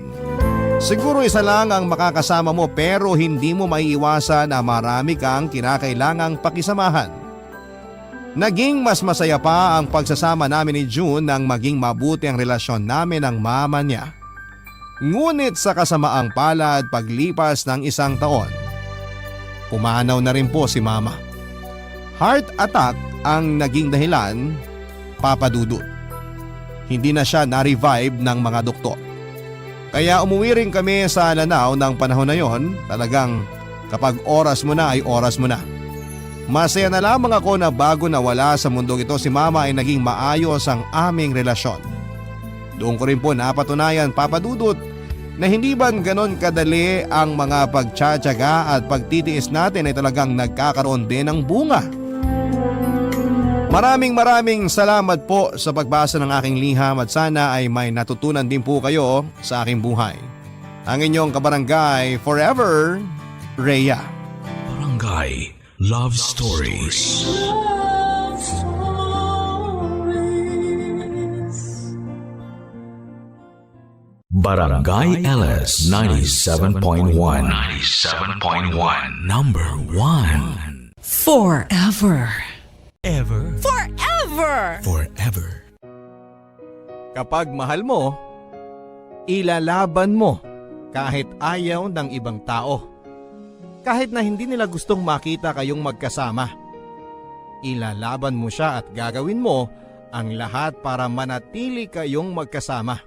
Siguro isa lang ang makakasama mo pero hindi mo maiiwasan na marami kang kinakailangang pakisamahan. Naging mas masaya pa ang pagsasama namin ni June nang maging mabuti ang relasyon namin ng mama niya. Ngunit sa kasamaang palad paglipas ng isang taon, pumanaw na rin po si Mama. Heart attack ang naging dahilan, Papa Dudut. Hindi na siya na-revive ng mga doktor. Kaya umuwi rin kami sa Lanao ng panahon na yon. Talagang kapag oras mo na ay oras mo na. Masaya na lamang ako na bago nawala sa mundong ito si Mama ay naging maayos ang aming relasyon. Doon ko rin po napatunayan, Papa Dudut, na hindi ban ganon kadali ang mga pagtsatsaga at pagtitiis natin ay talagang nagkakaroon din ng bunga. Maraming salamat po sa pagbasa ng aking liham at sana ay may natutunan din po kayo sa aking buhay. Ang inyong kabarangay forever, Rhea. Barangay Love Stories. Barangay LS 97.1 Number 1 Forever. Forever. Kapag mahal mo, ilalaban mo kahit ayaw ng ibang tao. Kahit na hindi nila gustong makita kayong magkasama. Ilalaban mo siya at gagawin mo ang lahat para manatili kayong magkasama.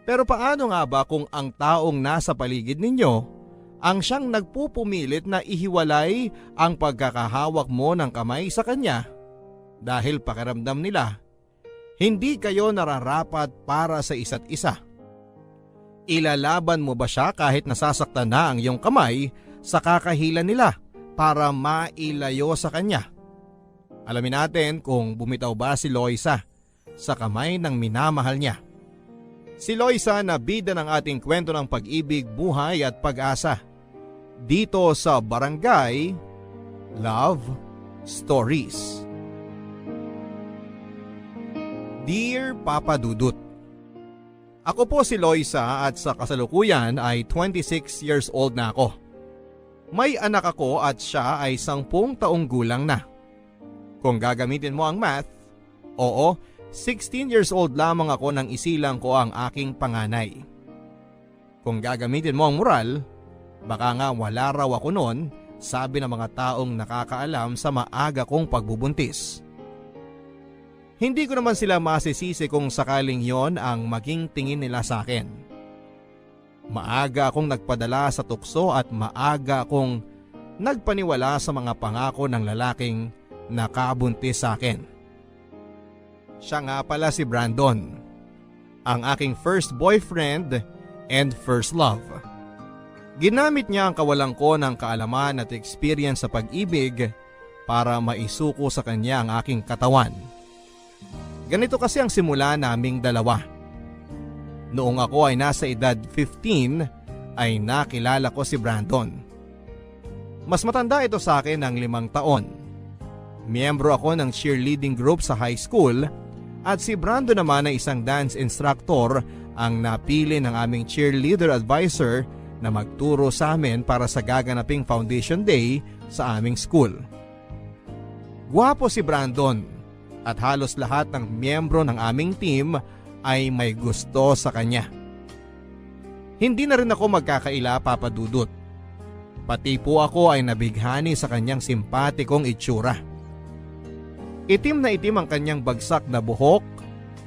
Pero paano nga ba kung ang taong nasa paligid ninyo ang siyang nagpupumilit na ihiwalay ang pagkakahawak mo ng kamay sa kanya dahil pakiramdam nila hindi kayo nararapat para sa isa't isa? Ilalaban mo ba siya kahit nasasaktan na ang iyong kamay sa kakahila nila para mailayo sa kanya? Alamin natin kung bumitaw ba si Loisa sa kamay ng minamahal niya. Si Loisa na bida ng ating kwento ng pag-ibig, buhay at pag-asa. Dito sa Barangay Love Stories. Dear Papa Dudut, ako po si Loisa at sa kasalukuyan ay 26 years old na ako. May anak ako at siya ay 10 taong gulang na. Kung gagamitin mo ang math, oo, 16 years old lamang ako nang isilang ko ang aking panganay. Kung gagamitin mo ang moral, baka nga wala raw ako noon, sabi ng mga taong nakakaalam sa maaga kong pagbubuntis. Hindi ko naman sila masisisi kung sakaling yon ang maging tingin nila sa akin. Maaga akong nagpadala sa tukso at maaga akong nagpaniwala sa mga pangako ng lalaking nakabuntis sa akin. Siya nga pala si Brandon, ang aking first boyfriend and first love. Ginamit niya ang kawalan ko ng kaalaman at experience sa pag-ibig para maisuko sa kanya ang aking katawan. Ganito kasi ang simula naming dalawa. Noong ako ay nasa edad 15 ay nakilala ko si Brandon. Mas matanda ito sa akin ng 5 taon. Miyembro ako ng cheerleading group sa high school at si Brandon naman ay isang dance instructor ang napili ng aming cheerleader advisor na magturo sa amin para sa gaganaping foundation day sa aming school. Gwapo si Brandon at halos lahat ng miyembro ng aming team ay may gusto sa kanya. Hindi na rin ako magkakaila, Papa Dudut. Pati po ako ay nabighani sa kanyang simpatikong itsura. Itim na itim ang kanyang bagsak na buhok,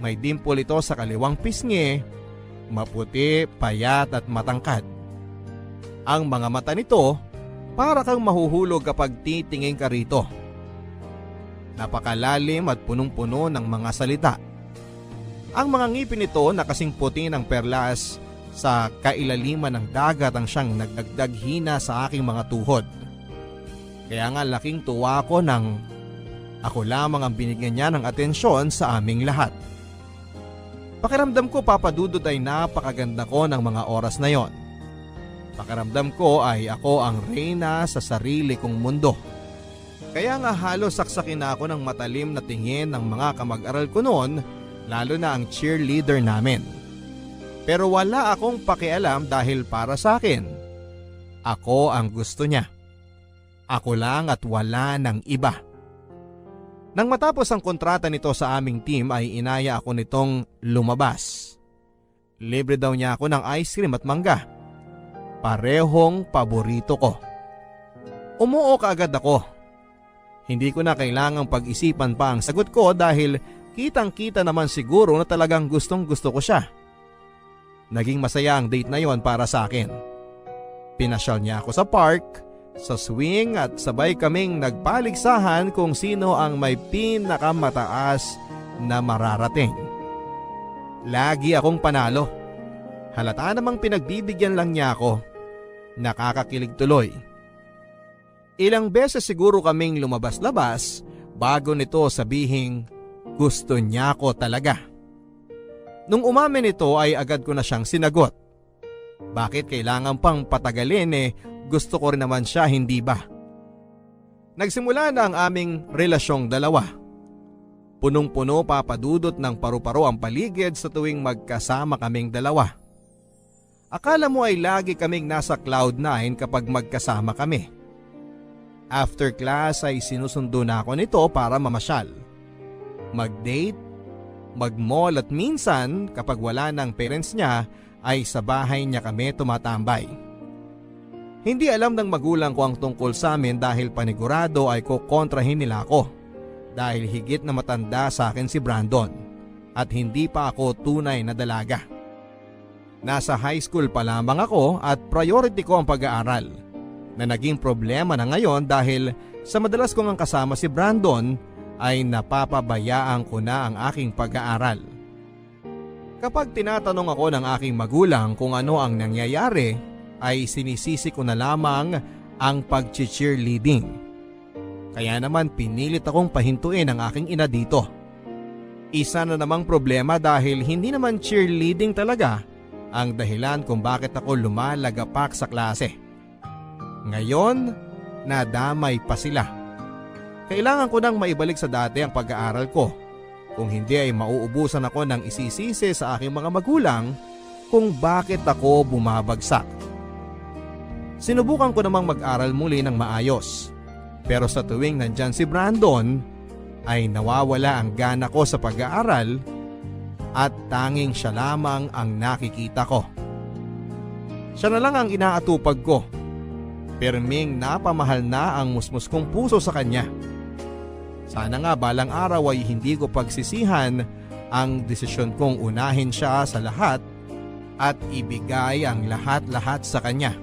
may dimple ito sa kaliwang pisngi, maputi, payat at matangkad. Ang mga mata nito para kang mahuhulog kapag titingin ka rito. Napakalalim at punong-puno ng mga salita. Ang mga ngipin nito na kasing puti ng perlas sa kailaliman ng dagat ang siyang nagdagdag hina sa aking mga tuhod. Kaya nga laking tuwa ko nang ako lamang ang binigyan niya ng atensyon sa aming lahat. Pakiramdam ko, Papa Dudut, ay napakaganda ko ng mga oras na yon. Pakiramdam ko ay ako ang reyna sa sarili kong mundo. Kaya nga halos saksakin na ako ng matalim na tingin ng mga kamag-aral ko noon, lalo na ang cheerleader namin. Pero wala akong pakialam dahil para sa akin, ako ang gusto niya. Ako lang at wala ng iba. Nang matapos ang kontrata nito sa aming team ay inaya ako nitong lumabas. Libre daw niya ako ng ice cream at mangga. Parehong paborito ko. Umuo kaagad ako. Hindi ko na kailangang pag-isipan pa ang sagot ko dahil kitang-kita naman siguro na talagang gustong-gusto ko siya. Naging masaya ang date na yon para sa akin. Pinasyal niya ako sa park, sa swing at sabay kaming nagpaligsahan kung sino ang may pinakamataas na mararating. Lagi akong panalo. Halata namang pinagbibigyan lang niya ako. Nakakakilig tuloy. Ilang beses siguro kaming lumabas-labas bago nito sabihing gusto niya ko talaga. Nung umamin ito ay agad ko na siyang sinagot. Bakit kailangan pang patagalin, gusto ko rin naman siya, hindi ba? Nagsimula na ang aming relasyong dalawa. Punong-puno, Papa Dudut, ng paru-paro ang paligid sa tuwing magkasama kaming dalawa. Akala mo ay lagi kaming nasa cloud 9 kapag magkasama kami. After class ay sinusundo na ako nito para mamasyal. Mag-date, mag-mall at minsan kapag wala ng parents niya ay sa bahay niya kami tumatambay. Hindi alam ng magulang ko ang tungkol sa amin dahil panigurado ay kukontrahin nila ako dahil higit na matanda sa akin si Brandon at hindi pa ako tunay na dalaga. Nasa high school pa lamang ako at priority ko ang pag-aaral na naging problema na ngayon dahil sa madalas kong ang kasama si Brandon ay napapabayaan ko na ang aking pag-aaral. Kapag tinatanong ako ng aking magulang kung ano ang nangyayari ay sinisisi ko na lamang ang pag-cheerleading. Kaya naman pinilit akong pahintuin ang aking ina dito. Isa na namang problema dahil hindi naman cheerleading talaga ang dahilan kung bakit ako lumalagapak sa klase. Ngayon, nadamay pa sila. Kailangan ko nang maibalik sa dati ang pag-aaral ko. Kung hindi ay mauubusan ako ng isisisi sa aking mga magulang kung bakit ako bumabagsak. Sinubukan ko namang mag-aral muli ng maayos. Pero sa tuwing nandyan si Brandon ay nawawala ang gana ko sa pag-aaral at tanging siya lamang ang nakikita ko. Siya na lang ang inaatupag ko. Pirming napamahal na ang musmus kong puso sa kanya. Sana nga balang araw ay hindi ko pagsisihan ang desisyon kong unahin siya sa lahat at ibigay ang lahat-lahat sa kanya.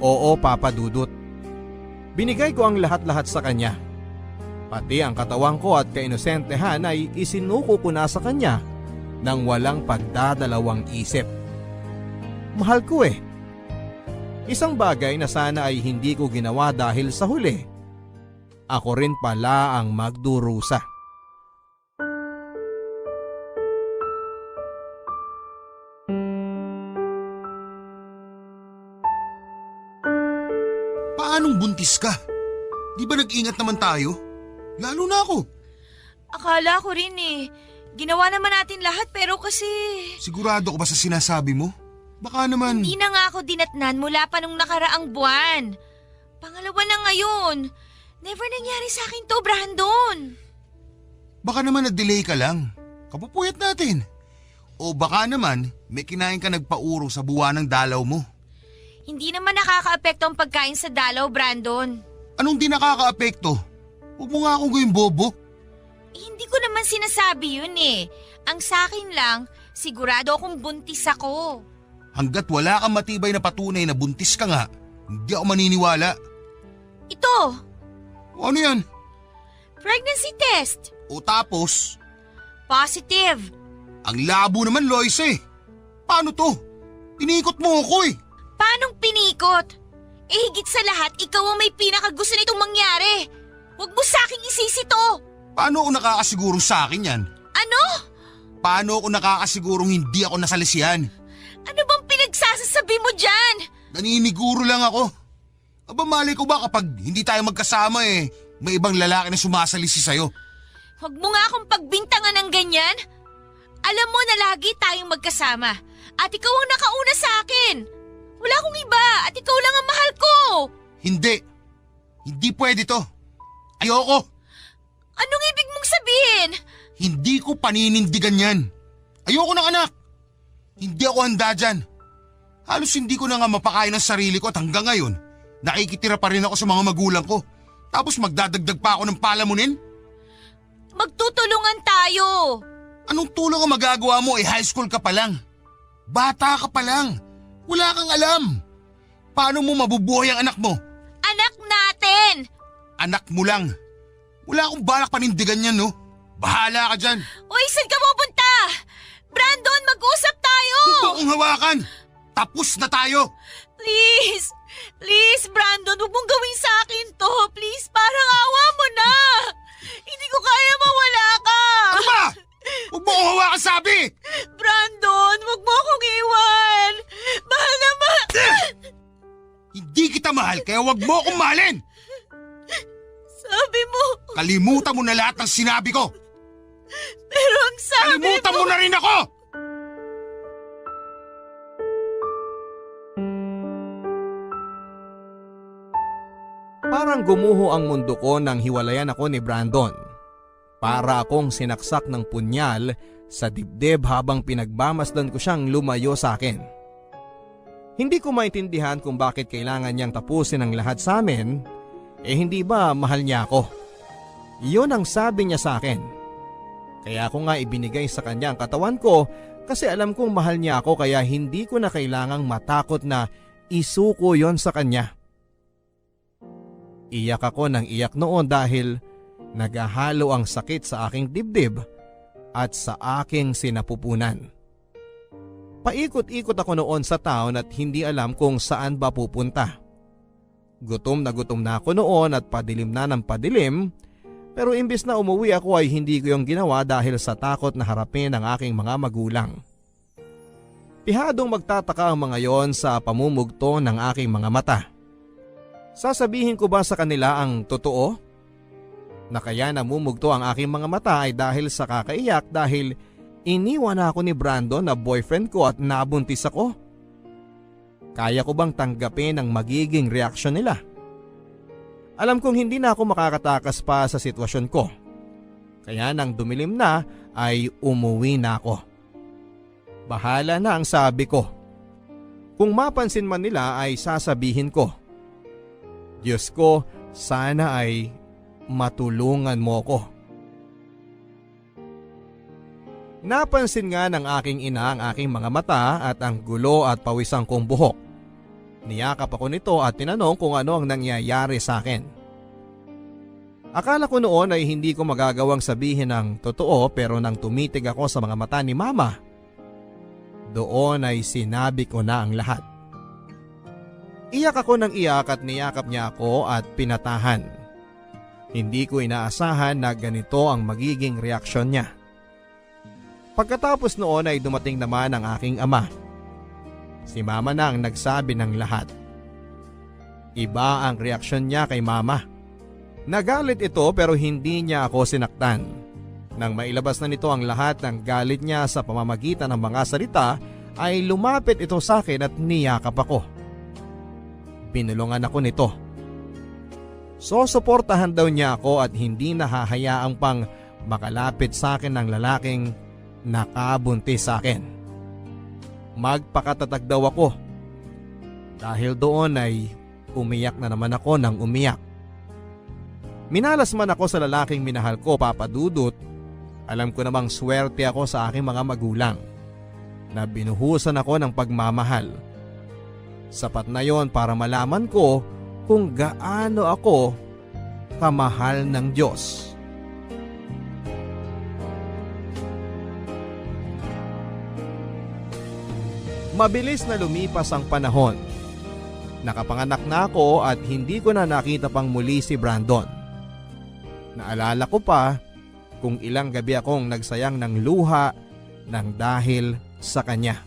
Oo, Papa Dudut. Binigay ko ang lahat-lahat sa kanya. Pati ang katawan ko at kainosentehan ay isinuko ko na sa kanya nang walang pagdadalawang isip. Mahal ko eh. Isang bagay na sana ay hindi ko ginawa dahil sa huli, ako rin pala ang magdurusa. Paanong buntis ka? Di ba nag-ingat naman tayo? Lalo na ako. Akala ko rin eh. Ginawa naman natin lahat pero kasi... Sigurado ka ba sa sinasabi mo? Baka naman... Hindi na nga ako dinatnan mula pa nung nakaraang buwan. Pangalawa na ngayon. Never nangyari sa akin to, Brandon. Baka naman na-delay ka lang. Kapupuyat natin. O baka naman may kinain ka nagpaurong sa buwan ng dalaw mo. Hindi naman nakakaapekto ang pagkain sa dalaw, Brandon. Anong di nakakaapekto? Huwag mo nga akong gawing bobo. Hindi ko naman sinasabi yun eh. Ang sa akin lang, sigurado akong buntis ako. Hanggat wala kang matibay na patunay na buntis ka nga, hindi ako maniniwala. Ito, O ano yan? pregnancy test. O tapos, Positive. ang labo naman Lois eh. Paano to? Inikot mo ako eh. Paanong pinikot? Eh higit sa lahat, ikaw ang may pinakagusto nitong mangyari. Huwag mo sa aking isisi to. Paano ako nakakasiguro sa akin yan? Ano? Paano ako nakakasigurong hindi ako nasalisihan? Ano bang pinagsasasabi mo dyan? Naniniguro lang ako. Aba malay ko ba kapag hindi tayo magkasama eh, may ibang lalaki na sumasalisi sa'yo. Huwag mo nga akong pagbintangan ng ganyan. Alam mo na lagi tayong magkasama. At ikaw ang nakauna sa akin. Wala akong iba at ikaw lang ang mahal ko. Hindi. Hindi pwede to. Ayoko. Anong ibig mong sabihin? Hindi ko paninindigan yan. Ayoko ng anak. Hindi ako handa dyan. Halos hindi ko na nga mapakain ang sarili ko at hanggang ngayon, nakikitira pa rin ako sa mga magulang ko. Tapos magdadagdag pa ako ng palamunin? Magtutulungan tayo. Anong tulong ang magagawa mo eh high school ka pa lang? Bata ka pa lang. Wala kang alam. Paano mo mabubuhay ang anak mo? Anak natin. Anak mo lang. Wala akong balak panindigan yan, no? Bahala ka dyan. Uy, saan ka pupunta? Brandon, mag-usap tayo. Huwag mo akong hawakan. Tapos na tayo. Please. Please, Brandon, huwag mong gawin sa akin to. Please, parang awa mo na. Hindi ko kaya mawala ka. Ano ba? Huwag mo akong hawakan, sabi! Brandon, huwag mo akong iwan. Mahal na Hindi kita mahal, kaya huwag mo akong mahalin! Sabi mo. Kalimutan mo na lahat ng sinabi ko! Pero ang sabi Kalimutan mo na rin ako! Parang gumuho ang mundo ko nang hiwalayan ako ni Brandon. Para akong sinaksak ng punyal sa dibdib habang pinagmamasdan ko siyang lumayo sa akin. Hindi ko maintindihan kung bakit kailangan niyang tapusin ang lahat sa amin, hindi ba mahal niya ako? Iyon ang sabi niya sa akin. Kaya ako nga ibinigay sa kanya ang katawan ko kasi alam kong mahal niya ako kaya hindi ko na kailangang matakot na isuko yon sa kanya. Iyak ako ng iyak noon dahil naghahalo ang sakit sa aking dibdib at sa aking sinapupunan. Paikot-ikot ako noon sa town at hindi alam kung saan ba pupunta. Gutom na ako noon at padilim na ng padilim, pero imbis na umuwi ako ay hindi ko yung ginawa dahil sa takot na harapin ang aking mga magulang. Pihadong magtataka ang mga yon sa pamumugto ng aking mga mata. Sasabihin ko ba sa kanila ang totoo? Na kaya namumugto ang aking mga mata ay dahil sa kakaiyak dahil iniwan ako ni Brandon na boyfriend ko at nabuntis ako. Kaya ko bang tanggapin ang magiging reaksyon nila? Alam kong hindi na ako makakatakas pa sa sitwasyon ko. Kaya nang dumilim na ay umuwi na ako. Bahala na ang sabi ko. Kung mapansin man nila ay sasabihin ko, Diyos ko, sana ay matulungan mo ko. Napansin nga ng aking ina ang aking mga mata at ang gulo at pawisang kong buhok. Niyakap ako nito at tinanong kung ano ang nangyayari sa akin. Akala ko noon ay hindi ko magagawang sabihin ang totoo pero nang tumitig ako sa mga mata ni Mama, doon ay sinabi ko na ang lahat. Iyak ako ng iyak at niyakap niya ako at pinatahan. Hindi ko inaasahan na ganito ang magiging reaksyon niya. Pagkatapos noon ay dumating naman ang aking ama. Si Mama na ang nagsabi ng lahat. Iba ang reaksyon niya kay Mama. Nagalit ito pero hindi niya ako sinaktan. Nang mailabas na nito ang lahat ng galit niya sa pamamagitan ng mga salita, ay lumapit ito sa akin at niyakap ako. Binulungan ako nito. Susuportahan daw niya ako at hindi nahahayaang pang makalapit sa akin ng lalaking nakabuntis sa akin. Magpakatatag daw ako. Dahil doon ay umiyak na naman ako ng umiyak. Minalas man ako sa lalaking minahal ko, Papa Dudut. Alam ko namang swerte ako sa aking mga magulang na binuhusan ako ng pagmamahal. Sapat na yon para malaman ko kung gaano ako kamahal ng Diyos. Mabilis na lumipas ang panahon. Nakapanganak na ako at hindi ko na nakita pang muli si Brandon. Naalala ko pa kung ilang gabi akong nagsayang ng luha ng dahil sa kanya.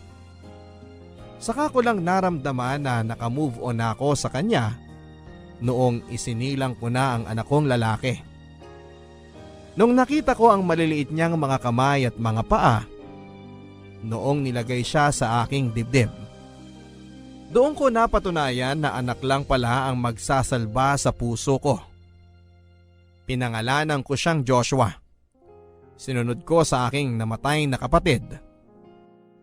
Saka ko lang naramdaman na nakamove on ako sa kanya noong isinilang ko na ang anak kong lalaki. Nung nakita ko ang maliliit niyang mga kamay at mga paa, noong nilagay siya sa aking dibdib, doon ko napatunayan na anak lang pala ang magsasalba sa puso ko. Pinangalanan ko siyang Joshua. Sinunod ko sa aking namatay na kapatid.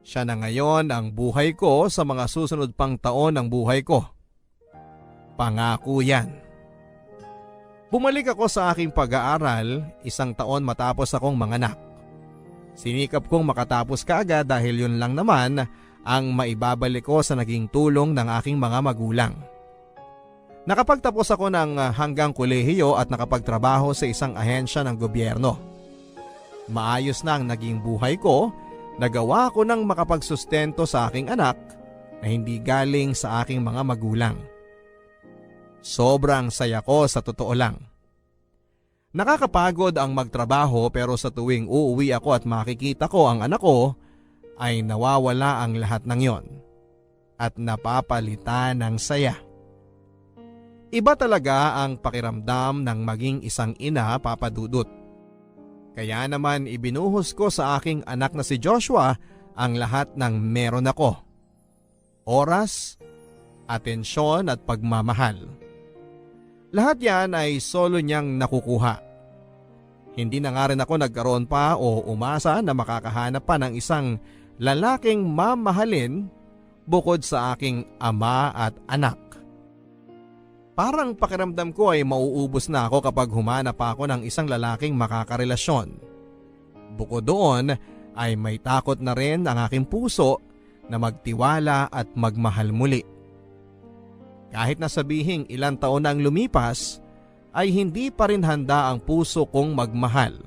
Siya na ngayon ang buhay ko sa mga susunod pang taon ng buhay ko. Pangako yan. Bumalik ako sa aking pag-aaral 1 taon matapos akong manganak. Sinikap kong makatapos kaagad dahil yun lang naman ang maibabalik ko sa naging tulong ng aking mga magulang. Nakapagtapos ako ng hanggang kolehiyo at nakapagtrabaho sa isang ahensya ng gobyerno. Maayos na ang naging buhay ko. Nagawa ko ng makapagsustento sa aking anak na hindi galing sa aking mga magulang. Sobrang saya ko sa totoo lang. Nakakapagod ang magtrabaho pero sa tuwing uuwi ako at makikita ko ang anak ko, ay nawawala ang lahat ng yon at napapalitan ng saya. Iba talaga ang pakiramdam ng maging isang ina, Papa Dudut. Kaya naman ibinuhos ko sa aking anak na si Joshua ang lahat ng meron ako. Oras, atensyon at pagmamahal. Lahat yan ay solo niyang nakukuha. Hindi na nga rin ako nagkaroon pa o umasa na makakahanap pa ng isang lalaking mamahalin bukod sa aking ama at anak. Parang pakiramdam ko ay mauubos na ako kapag humanap ako ng isang lalaking makakarelasyon. Bukod doon ay may takot na rin ang aking puso na magtiwala at magmahal muli. Kahit na sabihing ilang taon na ang lumipas, ay hindi pa rin handa ang puso kong magmahal.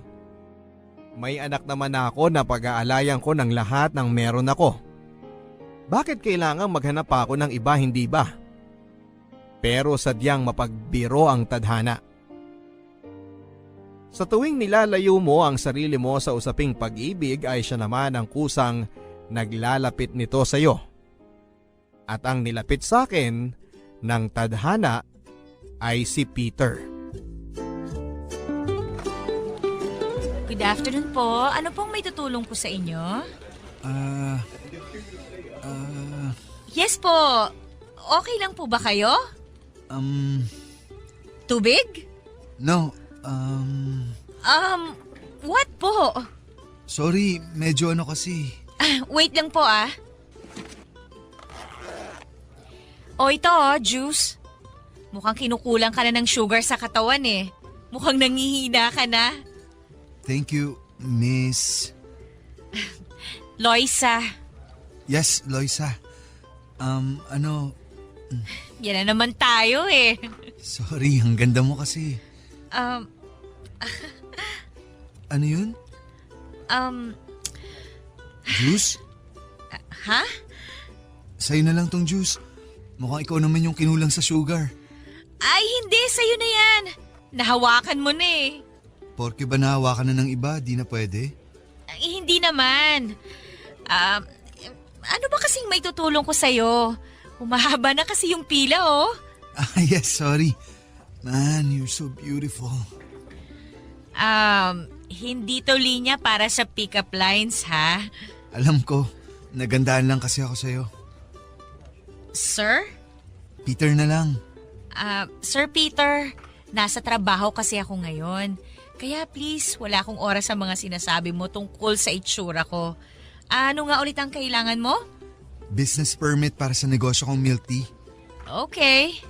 May anak naman ako na pag-aalayan ko ng lahat ng meron ako. Bakit kailangang maghanap pa ako ng iba, hindi ba? Pero sadyang mapagbiro ang tadhana. Sa tuwing nilalayo mo ang sarili mo sa usaping pag-ibig ay siya naman ang kusang naglalapit nito sa iyo. At ang nilapit sa akin ng tadhana ay si Peter. Good afternoon po. Ano pong may tutulong po sa inyo? Yes po. Okay lang po ba kayo? Tubig? No, What po? sorry, medyo ano kasi. Wait lang po ah. O ito juice. Mukhang kinukulang ka na ng sugar sa katawan eh. Mukhang nangihina ka na. Thank you, Miss. Loisa, Yes, Loisa. yan na naman tayo eh. Sorry, ang ganda mo kasi. Ano yun? Juice? Ha? Sa'yo na lang tong juice. Mukhang ikaw naman yung kinulang sa sugar. Ay hindi, sa'yo na yan. Nahawakan mo na eh. Porke ba nahawakan na ng iba, di na pwede? Ay, hindi naman. Ano ba kasing may tutulong ko sa'yo? Humahaba na kasi yung pila oh. Yes, sorry. Man, you're so beautiful. Hindi to linya para sa pick-up lines, ha? Alam ko, nagandaan lang kasi ako sa'yo. Sir? Peter na lang. Sir Peter, nasa trabaho kasi ako ngayon. Kaya please, wala akong oras sa mga sinasabi mo tungkol sa itsura ko. Ano nga ulit ang kailangan mo? Business permit para sa negosyo kong milk tea. Okay.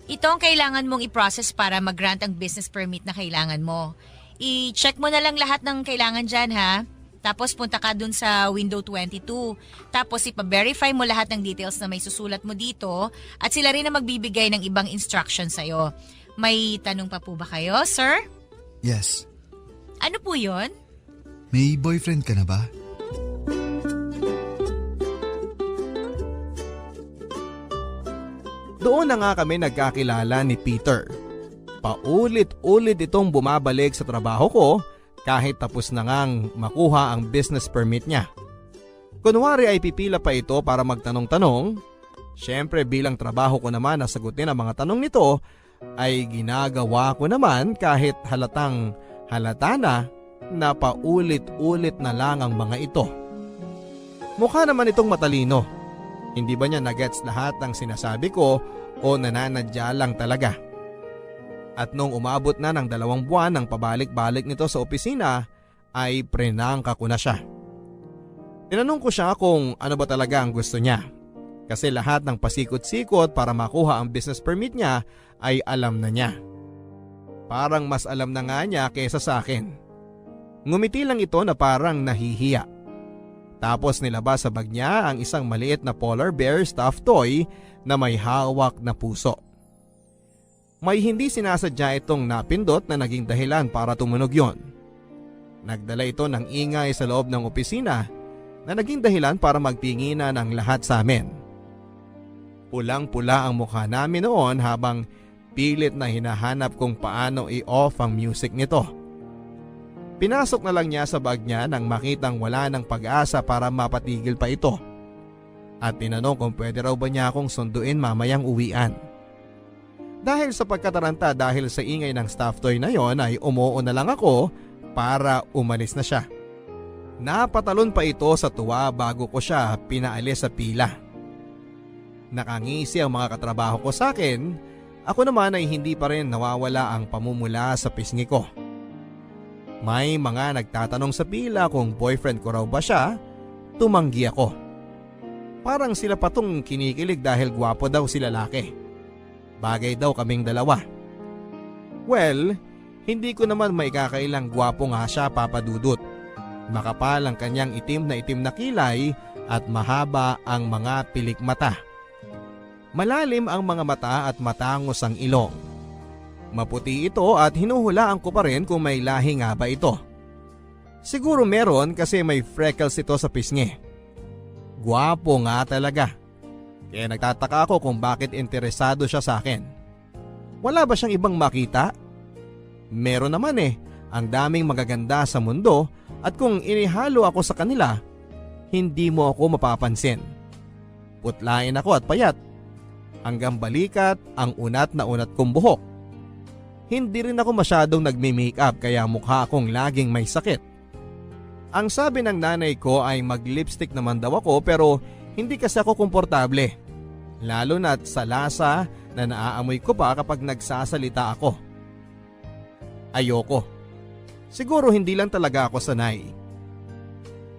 Ito ang kailangan mong i-process para mag-grant ang business permit na kailangan mo. I-check mo na lang lahat ng kailangan dyan, ha? Tapos punta ka dun sa window 22. Tapos ipa-verify mo lahat ng details na may susulat mo dito at sila rin ang magbibigay ng ibang instruction sa'yo. May tanong pa po ba kayo, sir? Yes. Ano po yun? May boyfriend ka na ba? Doon na nga kami nagkakilala ni Peter. Paulit-ulit itong bumabalik sa trabaho ko kahit tapos na ngang makuha ang business permit niya. Kunwari ay pipila pa ito para magtanong-tanong. Siyempre bilang trabaho ko naman na sagutin ang mga tanong nito ay ginagawa ko naman kahit halata na paulit-ulit na lang ang mga ito. Mukha naman itong matalino. Hindi ba niya nagets lahat ng sinasabi ko o nananadya lang talaga? At nung umabot na ng 2 buwan ng pabalik-balik nito sa opisina ay prenangka ko na siya. Tinanong ko siya kung ano ba talaga ang gusto niya. Kasi lahat ng pasikot-sikot para makuha ang business permit niya ay alam na niya. Parang mas alam na nga niya kaysa sa akin. Ngumiti lang ito na parang nahihiya. Tapos nilabas sa bag niya ang isang maliit na polar bear stuffed toy na may hawak na puso. May hindi sinasadya itong napindot na naging dahilan para tumunog yon. Nagdala ito ng ingay sa loob ng opisina na naging dahilan para magtinginan ang lahat sa amin. Pulang-pula ang mukha namin noon habang pilit na hinahanap kung paano i-off ang music nito. Pinasok na lang niya sa bag niya nang makitang wala ng pag-asa para mapatigil pa ito. At tinanong kung pwede raw ba niya akong sunduin mamayang uwian. Dahil sa pagkataranta dahil sa ingay ng stuffed toy na yon ay umuo na lang ako para umalis na siya. Napatalon pa ito sa tuwa bago ko siya pinaalis sa pila. Nakangisi ang mga katrabaho ko sa akin, ako naman ay hindi pa rin nawawala ang pamumula sa pisngi ko. May mga nagtatanong sa pila kung boyfriend ko raw ba siya, tumanggi ako. Parang sila patong kinikilig dahil gwapo daw si lalaki. Bagay daw kaming dalawa. Well, hindi ko naman maikakailang gwapo nga siya, Papa Dudut. Makapal ang kanyang itim na kilay at mahaba ang mga pilik mata. Malalim ang mga mata at matangos ang ilong. Maputi ito at hinuhulaan ko pa rin kung may lahi nga ba ito. Siguro meron kasi may freckles ito sa pisngi. Gwapo nga talaga. Kaya nagtataka ako kung bakit interesado siya sa akin. Wala ba siyang ibang makita? Meron naman ang daming magaganda sa mundo at kung inihalo ako sa kanila, hindi mo ako mapapansin. Putlain ako at payat. Hanggang balikat ang unat na unat kong buhok. Hindi rin ako masyadong nagme-makeup kaya mukha akong laging may sakit. Ang sabi ng nanay ko ay mag-lipstick naman daw ako pero hindi kasi ako komportable. Lalo na't sa lasa na naaamoy ko pa kapag nagsasalita ako. Ayoko. Siguro hindi lang talaga ako sanay.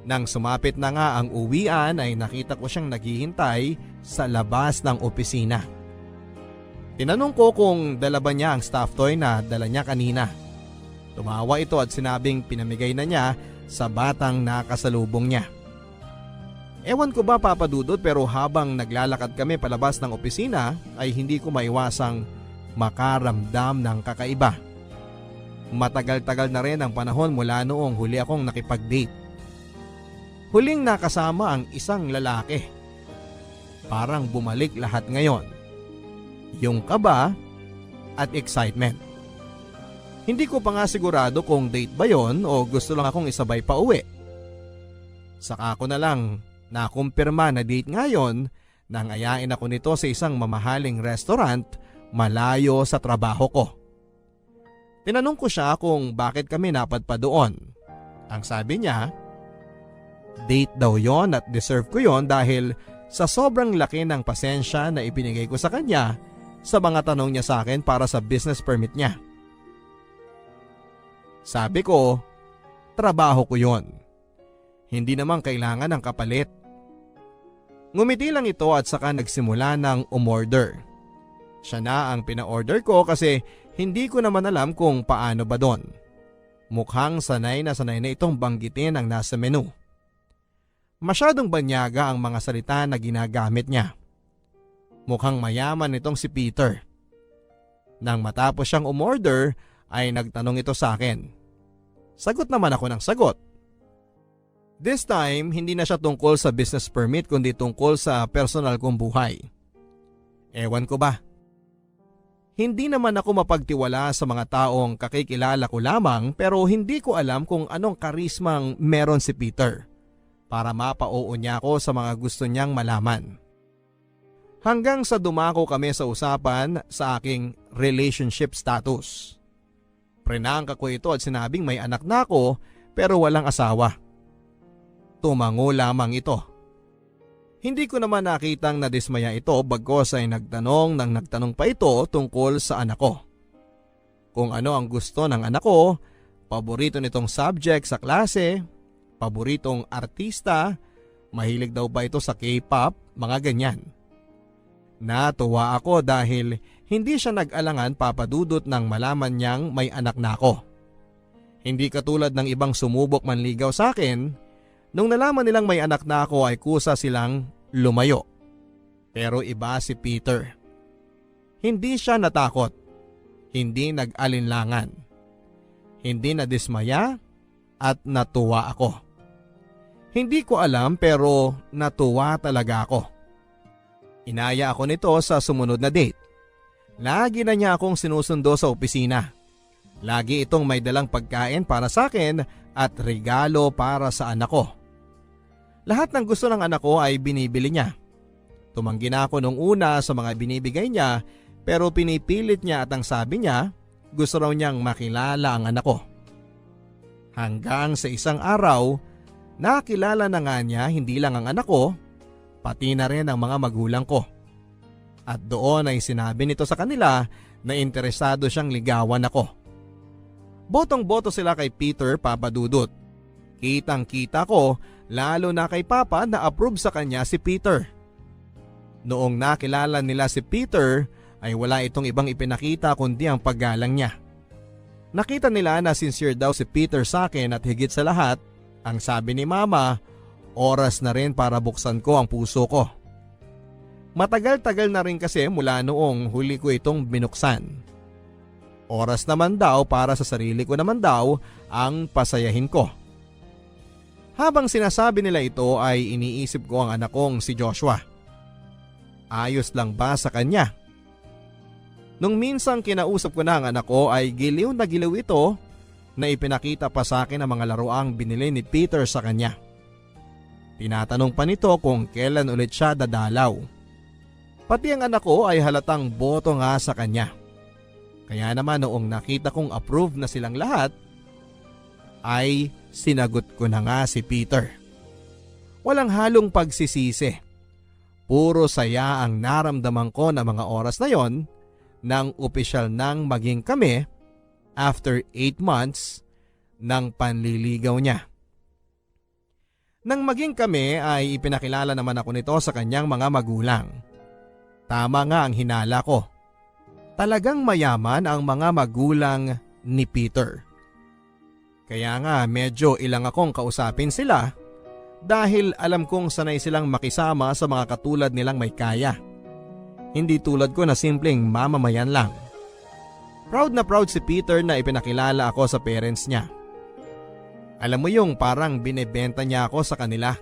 Nang sumapit na nga ang uwian ay nakita ko siyang naghihintay sa labas ng opisina. Tinanong ko kung dala ba niya ang stuffed toy na dala niya kanina. Tumawa ito at sinabing pinamigay na niya sa batang nakasalubong niya. Ewan ko ba, Papa Dudut, pero habang naglalakad kami palabas ng opisina ay hindi ko maiwasang makaramdam ng kakaiba. Matagal-tagal na rin ang panahon mula noong huli akong nakipag-date. Huling nakasama ang isang lalaki. Parang bumalik lahat ngayon. Yung kaba at excitement. Hindi ko pa nga sigurado kung date ba yon o gusto lang akong isabay pa uwi. Saka ko na lang nakumpirma na date ngayon nang ayain ako nito sa isang mamahaling restaurant malayo sa trabaho ko. Tinanong ko siya kung bakit kami napadpa doon. Ang sabi niya, date daw yon at deserve ko yon dahil sa sobrang laki ng pasensya na ibinigay ko sa kanya sa mga tanong niya sa akin para sa business permit niya. Sabi ko, trabaho ko yon. Hindi naman kailangan ng kapalit. Ngumiti lang ito at saka nagsimula ng umorder. Siya na ang pina-order ko kasi hindi ko naman alam kung paano ba doon. Mukhang sanay na itong banggitin ang nasa menu. Masyadong banyaga ang mga salita na ginagamit niya. Mukhang mayaman itong si Peter. Nang matapos siyang umorder ay nagtanong ito sa akin. Sagot naman ako ng sagot. This time, hindi na siya tungkol sa business permit kundi tungkol sa personal kong buhay. Ewan ko ba? Hindi naman ako mapagtiwala sa mga taong kakikilala ko lamang pero hindi ko alam kung anong karismang meron si Peter para mapa-oo niya ako sa mga gusto niyang malaman. Hanggang sa dumako kami sa usapan sa aking relationship status. Prenangka ko ito at sinabing may anak na ako pero walang asawa. Tumango lamang ito. Hindi ko naman nakitang nadismaya ito bagkos ay nagtanong pa ito tungkol sa anak ko. Kung ano ang gusto ng anak ko, paborito nitong subject sa klase, paboritong artista, mahilig daw ba ito sa K-pop, mga ganyan. Natuwa ako dahil hindi siya nag-alangan papadudot nang malaman niyang may anak na ako. Hindi katulad ng ibang sumubok manligaw sa akin, nung nalaman nilang may anak na ako ay kusa silang lumayo. Pero iba si Peter. Hindi siya natakot. Hindi nag-alinlangan. Hindi nadismaya at natuwa ako. Hindi ko alam pero natuwa talaga ako. Inaya ako nito sa sumunod na date. Lagi na niya akong sinusundo sa opisina. Lagi itong may dalang pagkain para sa akin at regalo para sa anak ko. Lahat ng gusto ng anak ko ay binibili niya. Tumanggi na ako nung una sa mga binibigay niya pero pinipilit niya at ang sabi niya gusto raw niyang makilala ang anak ko. Hanggang sa isang araw, nakilala na nga niya hindi lang ang anak ko, pati na rin ang mga magulang ko. At doon ay sinabi nito sa kanila na interesado siyang ligawan ako. Botong-boto sila kay Peter papadudot. Kitang-kita ko lalo na kay Papa na approve sa kanya si Peter. Noong nakilala nila si Peter ay wala itong ibang ipinakita kundi ang paggalang niya. Nakita nila na sincere daw si Peter sa akin at higit sa lahat, ang sabi ni Mama, oras na rin para buksan ko ang puso ko. Matagal-tagal na rin kasi mula noong huli ko itong binuksan. Oras naman daw para sa sarili ko naman daw ang pasayahin ko. Habang sinasabi nila ito ay iniisip ko ang anak kong si Joshua. Ayos lang ba sa kanya? Nung minsang kinausap ko na ang anak ko ay giliw na giliw ito na ipinakita pa sa akin ang mga laruang binili ni Peter sa kanya. Tinatanong pa nito kung kailan ulit siya dadalaw. Pati ang anak ko ay halatang boto nga sa kanya. Kaya naman noong nakita kong approve na silang lahat, ay sinagot ko na nga si Peter. Walang halong pagsisisi. Puro saya ang naramdaman ko na mga oras na yon nang opisyal nang maging kami after 8 months ng panliligaw niya. Nang maging kami ay ipinakilala naman ako nito sa kanyang mga magulang. Tama nga ang hinala ko. Talagang mayaman ang mga magulang ni Peter. Kaya nga medyo ilang akong kausapin sila dahil alam kong sanay silang makisama sa mga katulad nilang may kaya. Hindi tulad ko na simpleng mamamayan lang. Proud na proud si Peter na ipinakilala ako sa parents niya. Alam mo yung parang binebenta niya ako sa kanila.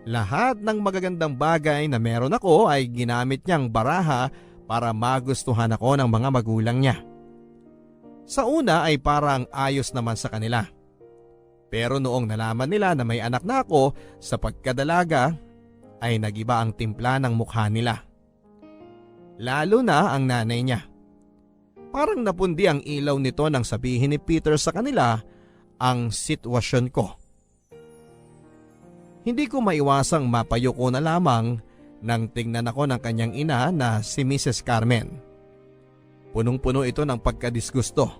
Lahat ng magagandang bagay na meron ako ay ginamit niyang baraha para magustuhan ako ng mga magulang niya. Sa una ay parang ayos naman sa kanila. Pero noong nalaman nila na may anak na ako sa pagkadalaga ay nagiba ang timpla ng mukha nila. Lalo na ang nanay niya. Parang napundi ang ilaw nito nang sabihin ni Peter sa kanila ang sitwasyon ko. Hindi ko maiwasang mapayuko na lamang nang tingnan ako ng kanyang ina na si Mrs. Carmen. Punong-puno ito ng pagkadisgusto.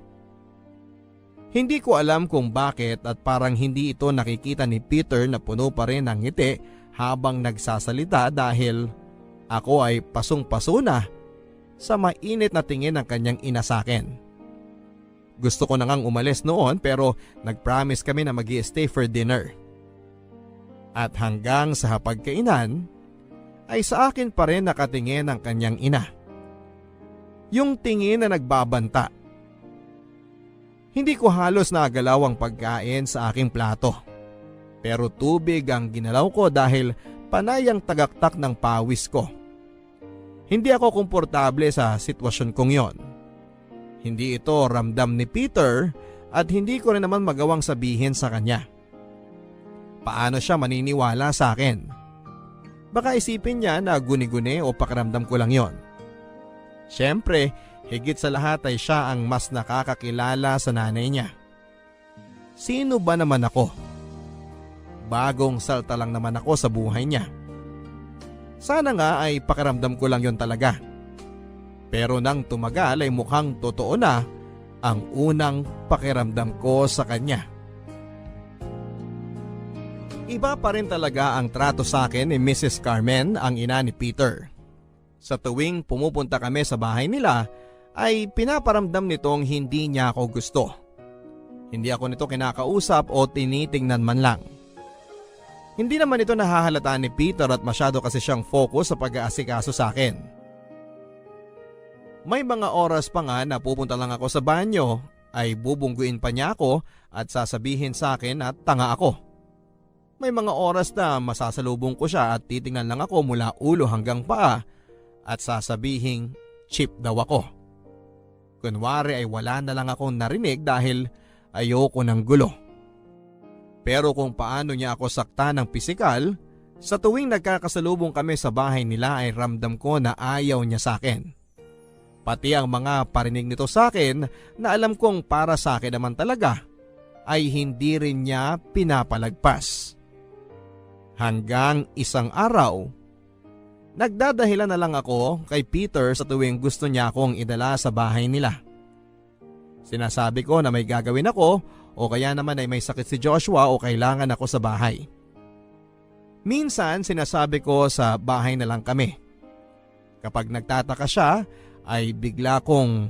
Hindi ko alam kung bakit at parang hindi ito nakikita ni Peter na puno pa rin ng ngiti habang nagsasalita dahil ako ay pasong-paso na sa mainit na tingin ng kanyang ina sa akin. Gusto ko na ngang umalis noon pero nag-promise kami na mag-i-stay for dinner. At hanggang sa hapagkainan ay sa akin pa rin nakatingin ang kanyang ina. Yung tingin na nagbabanta. Hindi ko halos nagalaw ang pagkain sa aking plato. Pero tubig ang ginalaw ko dahil panay ang tagaktak ng pawis ko. Hindi ako komportable sa sitwasyon kong yon. Hindi ito ramdam ni Peter at hindi ko rin naman magawang sabihin sa kanya. Paano siya maniniwala sa akin? Baka isipin niya na guni-guni o pakiramdam ko lang yon. Siyempre, higit sa lahat ay siya ang mas nakakakilala sa nanay niya. Sino ba naman ako? Bagong salta lang naman ako sa buhay niya. Sana nga ay pakiramdam ko lang yon talaga. Pero nang tumagal ay mukhang totoo na ang unang pakiramdam ko sa kanya. Iba pa rin talaga ang trato sa akin ni Mrs. Carmen, ang ina ni Peter. Sa tuwing pumupunta kami sa bahay nila ay pinaparamdam nitong hindi niya ako gusto. Hindi ako nito kinakausap o tinitingnan man lang. Hindi naman ito nahahalata ni Peter at masyado kasi siyang focus sa pag-aasikaso sa akin. May mga oras pa nga na pupunta lang ako sa banyo ay bubungguin pa niya ako at sasabihin sa akin at tanga ako. May mga oras na masasalubong ko siya at titingnan lang ako mula ulo hanggang paa at sasabihin cheap daw ako. Kunwari ay wala na lang akong narinig dahil ayoko ng gulo. Pero kung paano niya ako sakta ng pisikal, sa tuwing nagkakasalubong kami sa bahay nila ay ramdam ko na ayaw niya sa akin. Pati ang mga parinig nito sa akin na alam kong para sa akin naman talaga ay hindi rin niya pinapalagpas. Hanggang isang araw, nagdadahilan na lang ako kay Peter sa tuwing gusto niya akong idala sa bahay nila. Sinasabi ko na may gagawin ako o kaya naman ay may sakit si Joshua o kailangan ako sa bahay. Minsan sinasabi ko sa bahay na lang kami. Kapag nagtataka siya ay bigla kong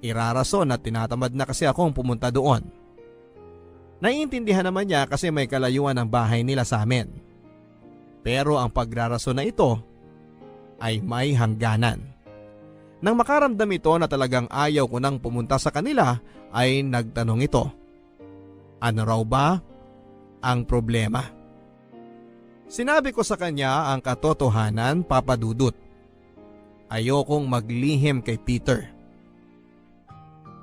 irarason at tinatamad na kasi akong pumunta doon. Naiintindihan naman niya kasi may kalayuan ang bahay nila sa amin. Pero ang pagrarason na ito ay may hangganan. Nang makaramdam ito na talagang ayaw ko nang pumunta sa kanila ay nagtanong ito. Ano raw ba ang problema? Sinabi ko sa kanya ang katotohanan, Papa Dudut. Ayokong maglihim kay Peter.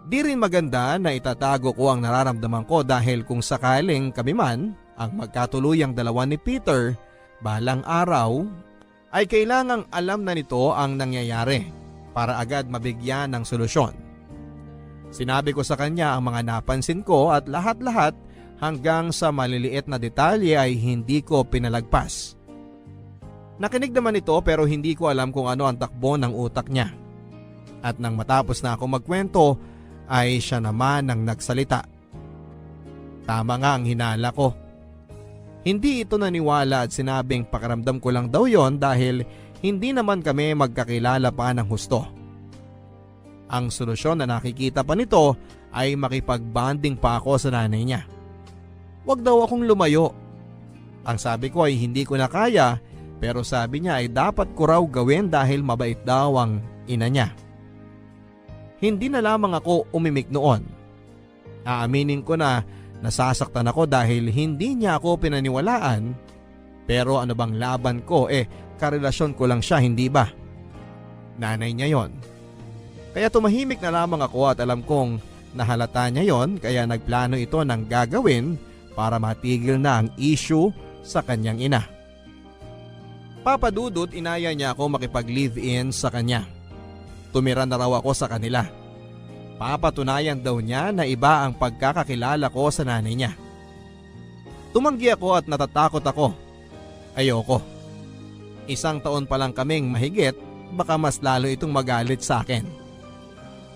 Di rin maganda na itatago ko ang nararamdaman ko dahil kung sakaling kami man ang magkatuluyang dalawa ni Peter balang araw ay kailangang alam na nito ang nangyayari para agad mabigyan ng solusyon. Sinabi ko sa kanya ang mga napansin ko at lahat-lahat hanggang sa maliliit na detalye ay hindi ko pinalagpas. Nakinig naman ito pero hindi ko alam kung ano ang takbo ng utak niya. At nang matapos na ako magkwento ay siya naman ang nagsalita. Tama nga ang hinala ko. Hindi ito naniwala at sinabing pakiramdam ko lang daw yon dahil hindi naman kami magkakilala pa ng husto. Ang solusyon na nakikita pa nito ay makipag-bonding pa ako sa nanay niya. Huwag daw akong lumayo. Ang sabi ko ay hindi ko na kaya pero sabi niya ay dapat ko raw gawin dahil mabait daw ang ina niya. Hindi na lamang ako umimik noon. Aaminin ko na nasasaktan ako dahil hindi niya ako pinaniwalaan. Pero ano bang laban ko karelasyon ko lang siya, hindi ba? Nanay niya yon. Kaya tumahimik na lamang ako at alam kong nahalata niya yon kaya nagplano ito ng gagawin para matigil na ang issue sa kanyang ina. Papa Dudut, inaya niya ako makipag-live-in sa kanya. Tumira na raw ako sa kanila. Papatunayan daw niya na iba ang pagkakakilala ko sa nanay niya. Tumanggi ako at natatakot ako. Ayoko. 1 taon pa lang kaming mahigit, baka mas lalo itong magalit sa akin.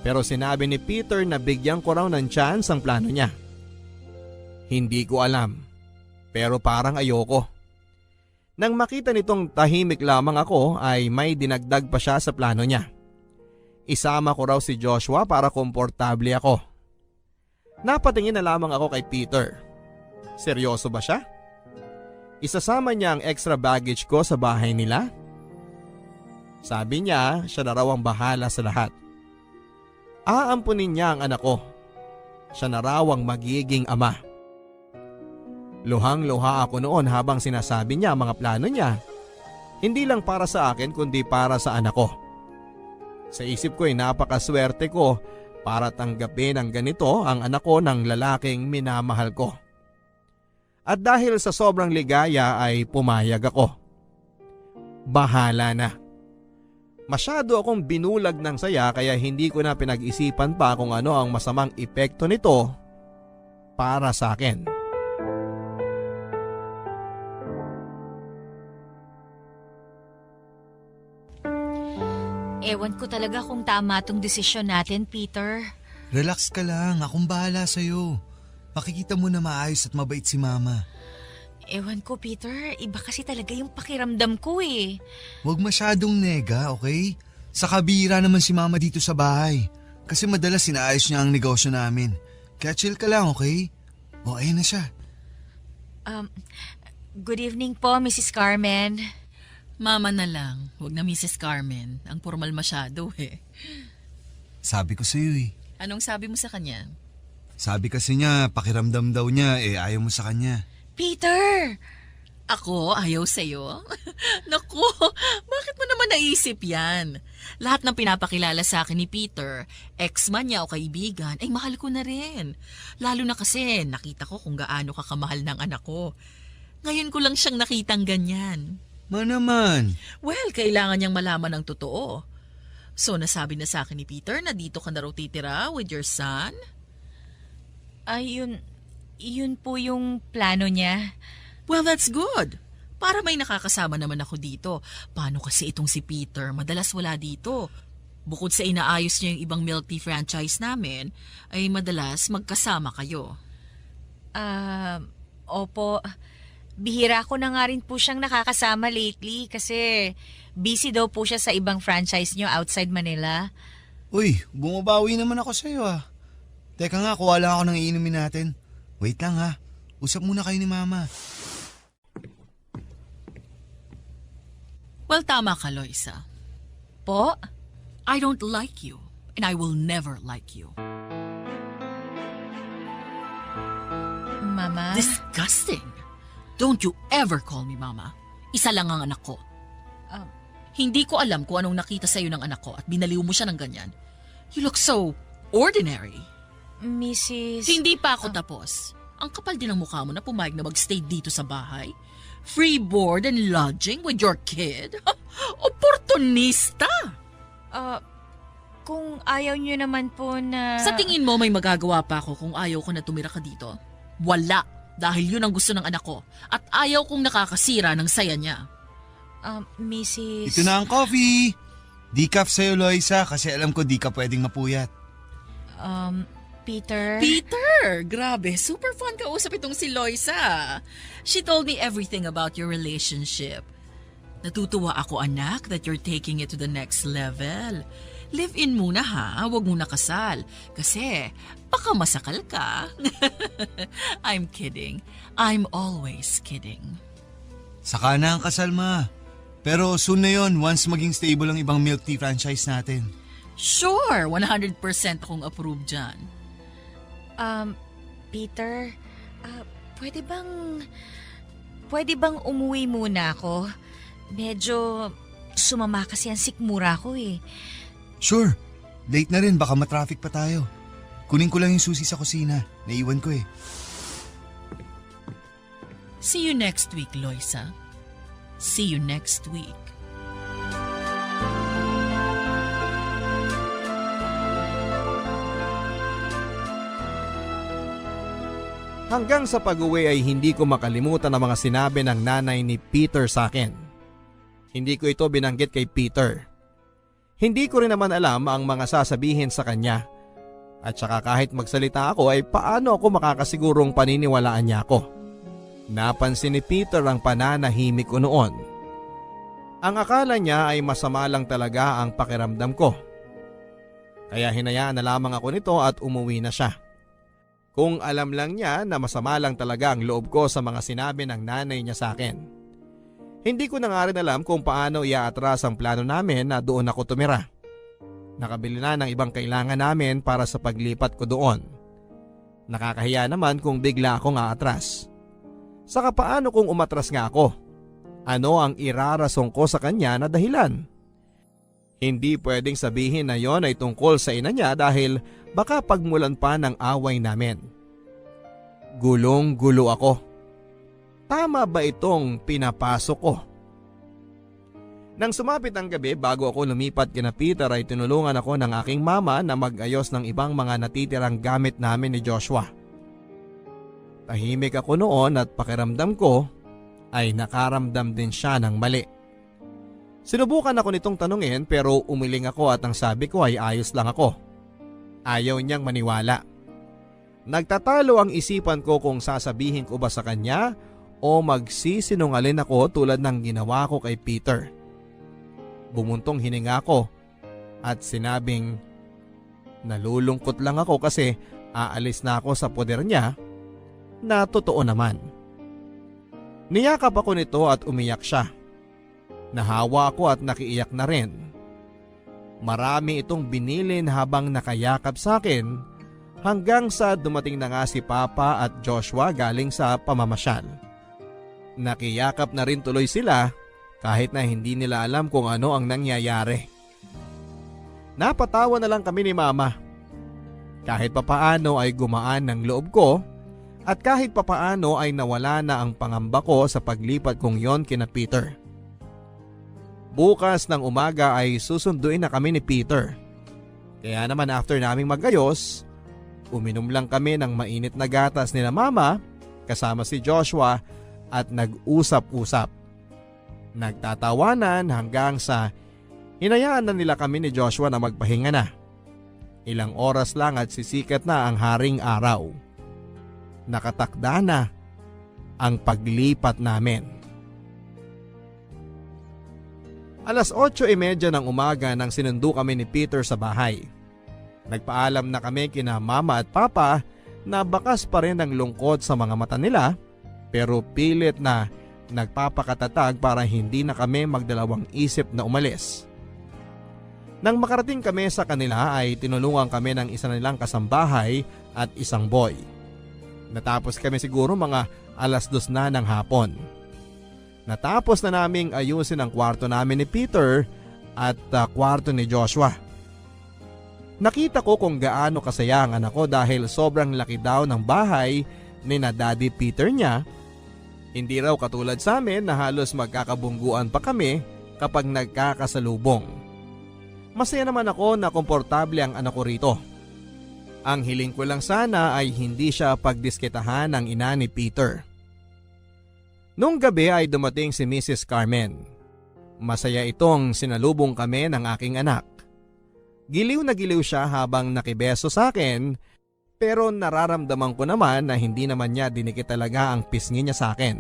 Pero sinabi ni Peter na bigyan ko raw ng chance ang plano niya. Hindi ko alam, pero parang ayoko. Nang makita nitong tahimik lamang ako ay may dinagdag pa siya sa plano niya. Isama ko raw si Joshua para komportable ako. Napatingin na lamang ako kay Peter. Seryoso ba siya? Isasama niya ang extra baggage ko sa bahay nila? Sabi niya, siya na raw ang bahala sa lahat. Aampunin niya ang anak ko. Siya na raw ang magiging ama. Luhang-luha ako noon habang sinasabi niya ang mga plano niya. Hindi lang para sa akin kundi para sa anak ko. Sa isip ko ay napakaswerte ko para tanggapin ang ganito ang anak ko ng lalaking minamahal ko. At dahil sa sobrang ligaya ay pumayag ako. Bahala na. Masyado akong binulag ng saya kaya hindi ko na pinag-isipan pa kung ano ang masamang epekto nito para sa akin. Ewan ko talaga kung tama tong desisyon natin, Peter. Relax ka lang, akong bahala sa'yo. Makikita mo na maayos at mabait si Mama. Ewan ko, Peter. Iba kasi talaga yung pakiramdam ko eh. Huwag masyadong nega, okay? Sa kabira naman si Mama dito sa bahay. Kasi madalas sinaayos niya ang negosyo namin. Kaya chill ka lang, okay? O, ayun na siya. Good evening po, Mrs. Carmen. Mama na lang, wag na Mrs. Carmen. Ang formal masyado eh. Sabi ko sa'yo eh. Anong sabi mo sa kanya? Sabi kasi niya, pakiramdam daw niya ayaw mo sa kanya. Peter! Ako, ayaw sa'yo? Naku, bakit mo naman naisip yan? Lahat ng pinapakilala sa akin ni Peter, ex-man niya o kaibigan, ay mahal ko na rin. Lalo na kasi nakita ko kung gaano ka kamahal ng anak ko. Ngayon ko lang siyang nakitang ganyan. Naman. Well, kailangan niyang malaman ang totoo. So, nasabi na sa akin ni Peter na dito ka na raw titira with your son? Ay, yun po yung plano niya. Well, that's good. Para may nakakasama naman ako dito. Paano kasi itong si Peter? Madalas wala dito. Bukod sa inaayos niya yung ibang milk tea franchise namin, ay madalas magkasama kayo. Opo. Bihira ko na nga rin po siyang nakakasama lately kasi busy daw po siya sa ibang franchise niyo outside Manila. Uy, bumabawi naman ako sa'yo ah. Teka nga, kuha lang ako ng iinumin natin. Wait lang ha. Usap muna kayo ni Mama. Well, tama ka, Loisa. Po? I don't like you, and I will never like you. Mama? Disgusting! Don't you ever call me Mama. Isa lang ang anak ko. Hindi ko alam kung anong nakita sa'yo ng anak ko at binaliw mo siya ng ganyan. You look so ordinary. Mrs. Hindi pa ako tapos. Ang kapal din ng mukha mo na pumayag na magstay dito sa bahay. Free board and lodging with your kid? Oportunista! Kung ayaw niyo naman po na... Sa tingin mo may magagawa pa ako kung ayaw ko na tumira ka dito? Wala, dahil yun ang gusto ng anak ko at ayaw kong nakakasira ng saya niya. Mrs. Ito na ang coffee. Decaf sa'yo, Loisa, kasi alam ko di ka pwedeng mapuyat. Peter? Peter! Grabe, super fun kausap itong si Loisa. She told me everything about your relationship. Natutuwa ako, anak, that you're taking it to the next level. Live-in muna ha, huwag muna kasal. Kasi baka masakal ka. I'm kidding. I'm always kidding. Saka na ang kasal, Ma. Pero soon na yon once maging stable ang ibang milk tea franchise natin. Sure, 100% akong approve dyan. Peter, pwede bang umuwi muna ako? Medyo sumama kasi ang sikmura ko eh. Sure. Late na rin, baka matraffic pa tayo. Kunin ko lang yung susi sa kusina. Naiwan ko eh. See you next week, Loisa. See you next week. Hanggang sa pag-uwi ay hindi ko makalimutan ang mga sinabi ng nanay ni Peter sa akin. Hindi ko ito binanggit kay Peter. Hindi ko rin naman alam ang mga sasabihin sa kanya. At saka kahit magsalita ako ay paano ako makakasigurong paniniwalaan niya ako. Napansin ni Peter ang pananahimik ko noon. Ang akala niya ay masama lang talaga ang pakiramdam ko. Kaya hinayaan na lamang ako nito at umuwi na siya. Kung alam lang niya na masama lang talaga ang loob ko sa mga sinabi ng nanay niya sa akin. Hindi ko na nga rin alam kung paano iaatras ang plano namin na doon ako tumira. Nakabili na ng ibang kailangan namin para sa paglipat ko doon. Nakakahiya naman kung bigla akong aatras. Saka paano kung umatras nga ako? Ano ang irarasong ko sa kanya na dahilan? Hindi pwedeng sabihin na yon ay tungkol sa ina niya dahil baka pagmulan pa ng away namin. Gulong-gulo ako. Tama ba itong pinapasok ko? Nang sumapit ang gabi bago ako lumipat kina Peter ay tinulungan ako ng aking mama na mag-ayos ng ibang mga natitirang gamit namin ni Joshua. Tahimik ako noon at pakiramdam ko ay nakaramdam din siya ng mali. Sinubukan ako nitong tanungin pero umiling ako at ang sabi ko ay ayos lang ako. Ayaw niyang maniwala. Nagtatalo ang isipan ko kung sasabihin ko ba sa kanya o magsisinungaling ako tulad ng ginawa ko kay Peter. Bumuntong hininga ko at sinabing nalulungkot lang ako kasi aalis na ako sa poder niya na totoo naman. Niyakap ako nito at umiyak siya. Nahawa ako at nakiiyak na rin. Marami itong binilin habang nakayakap sa akin hanggang sa dumating na nga si Papa at Joshua galing sa pamamasyal. Nakiyakap na rin tuloy sila kahit na hindi nila alam kung ano ang nangyayari. Napatawa na lang kami ni Mama. Kahit papaano ay gumaan ng loob ko at kahit papaano ay nawala na ang pangamba ko sa paglipat kong yon kina Peter. Bukas ng umaga ay susunduin na kami ni Peter. Kaya naman after naming magayos, uminom lang kami ng mainit na gatas nila Mama kasama si Joshua at nag-usap-usap. Nagtatawanan hanggang sa hinayaan na nila kami ni Joshua na magpahinga na. Ilang oras lang at sisikat na ang haring araw. Nakatakda na ang paglipat namin. 8:30 ng umaga nang sinundo kami ni Peter sa bahay. Nagpaalam na kami kina Mama at Papa na bakas pa rin ang lungkot sa mga mata nila pero pilit na nagpapakatatag para hindi na kami magdalawang isip na umalis. Nang makarating kami sa kanila ay tinulungan kami ng isa nilang kasambahay at isang boy. Natapos kami siguro mga 2:00 na ng hapon. Natapos na naming ayusin ang kwarto namin ni Peter at kwarto ni Joshua. Nakita ko kung gaano kasaya ang anak ko dahil sobrang laki daw ng bahay ni na Daddy Peter niya. Hindi raw katulad sa amin na halos magkakabungguan pa kami kapag nagkakasalubong. Masaya naman ako na komportable ang anak ko rito. Ang hiling ko lang sana ay hindi siya pagdiskitahan ng ina ni Peter. Nung gabi ay dumating si Mrs. Carmen. Masaya itong sinalubong kami ng aking anak. Giliw na giliw siya habang nakibeso sa akin pero nararamdaman ko naman na hindi naman niya dinikit talaga ang pisngi niya sa akin.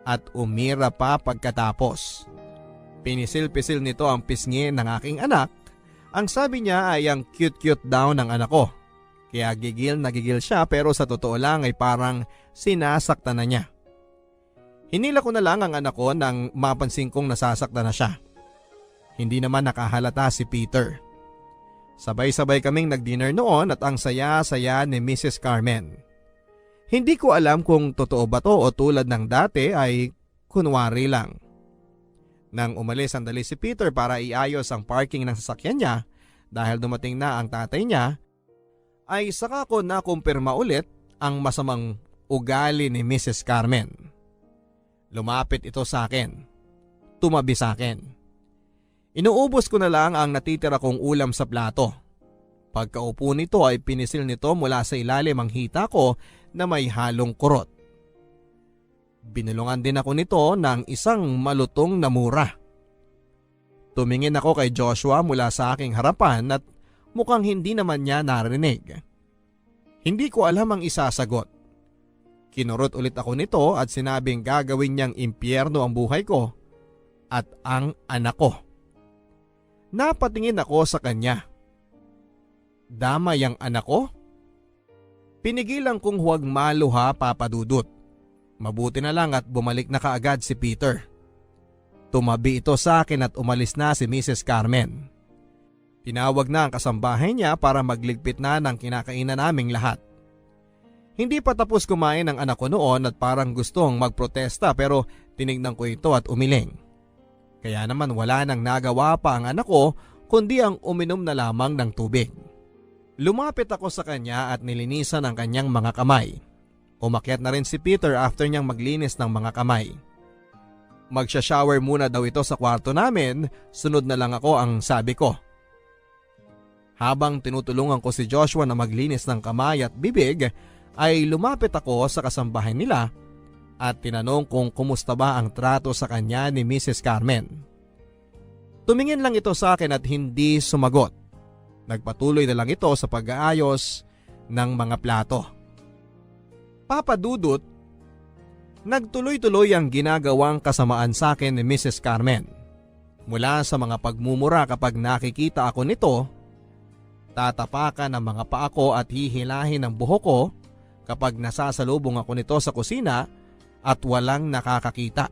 At umira pa pagkatapos. Pinisil-pisil nito ang pisngi ng aking anak. Ang sabi niya ay ang cute-cute daw ng anak ko. Kaya gigil na gigil siya pero sa totoo lang ay parang sinasaktan na niya. Hinila ko na lang ang anak ko nang mapansin kong nasasaktan na siya. Hindi naman nakahalata si Peter. Sabay-sabay kaming nag-dinner noon at ang saya-saya ni Mrs. Carmen. Hindi ko alam kung totoo ba to o tulad ng dati ay kunwari lang. Nang umalis sandali si Peter para iayos ang parking ng sasakyan niya dahil dumating na ang tatay niya, ay saka ko na kumpirma ulit ang masamang ugali ni Mrs. Carmen. Lumapit ito sa akin. Tumabi sa akin. Inuubos ko na lang ang natitira kong ulam sa plato. Pagkaupo nito ay pinisil nito mula sa ilalim ang hita ko na may halong kurot. Binulungan din ako nito ng isang malutong na mura. Tumingin ako kay Joshua mula sa aking harapan at mukhang hindi naman niya narinig. Hindi ko alam ang isasagot. Kinurot ulit ako nito at sinabing gagawin niyang impyerno ang buhay ko at ang anak ko. Napatingin ako sa kanya. Damay ang anak ko? Pinigilan kong huwag maluha, Papa Dudut. Mabuti na lang at bumalik na kaagad si Peter. Tumabi ito sa akin at umalis na si Mrs. Carmen. Tinawag na ang kasambahay niya para magligpit na ng kinakainan naming lahat. Hindi pa tapos kumain ang anak ko noon at parang gustong magprotesta pero tinignan ko ito at umiling. Kaya naman wala nang nagawa pa ang anak ko kundi ang uminom na lamang ng tubig. Lumapit ako sa kanya at nilinisan ang kanyang mga kamay. Umakyat na rin si Peter after niyang maglinis ng mga kamay. Magsha-shower muna daw ito sa kwarto namin, sunod na lang ako ang sabi ko. Habang tinutulungan ko si Joshua na maglinis ng kamay at bibig, ay lumapit ako sa kasambahay nila at tinanong kung kumusta ba ang trato sa kanya ni Mrs. Carmen. Tumingin lang ito sa akin at hindi sumagot. Nagpatuloy na lang ito sa pag-aayos ng mga plato. Papa Dudut, nagtuloy-tuloy ang ginagawang kasamaan sa akin ni Mrs. Carmen. Mula sa mga pagmumura kapag nakikita ako nito, tatapakan ang mga paa ko at hihilahin ang buhok ko kapag nasasalubong ako nito sa kusina at walang nakakakita.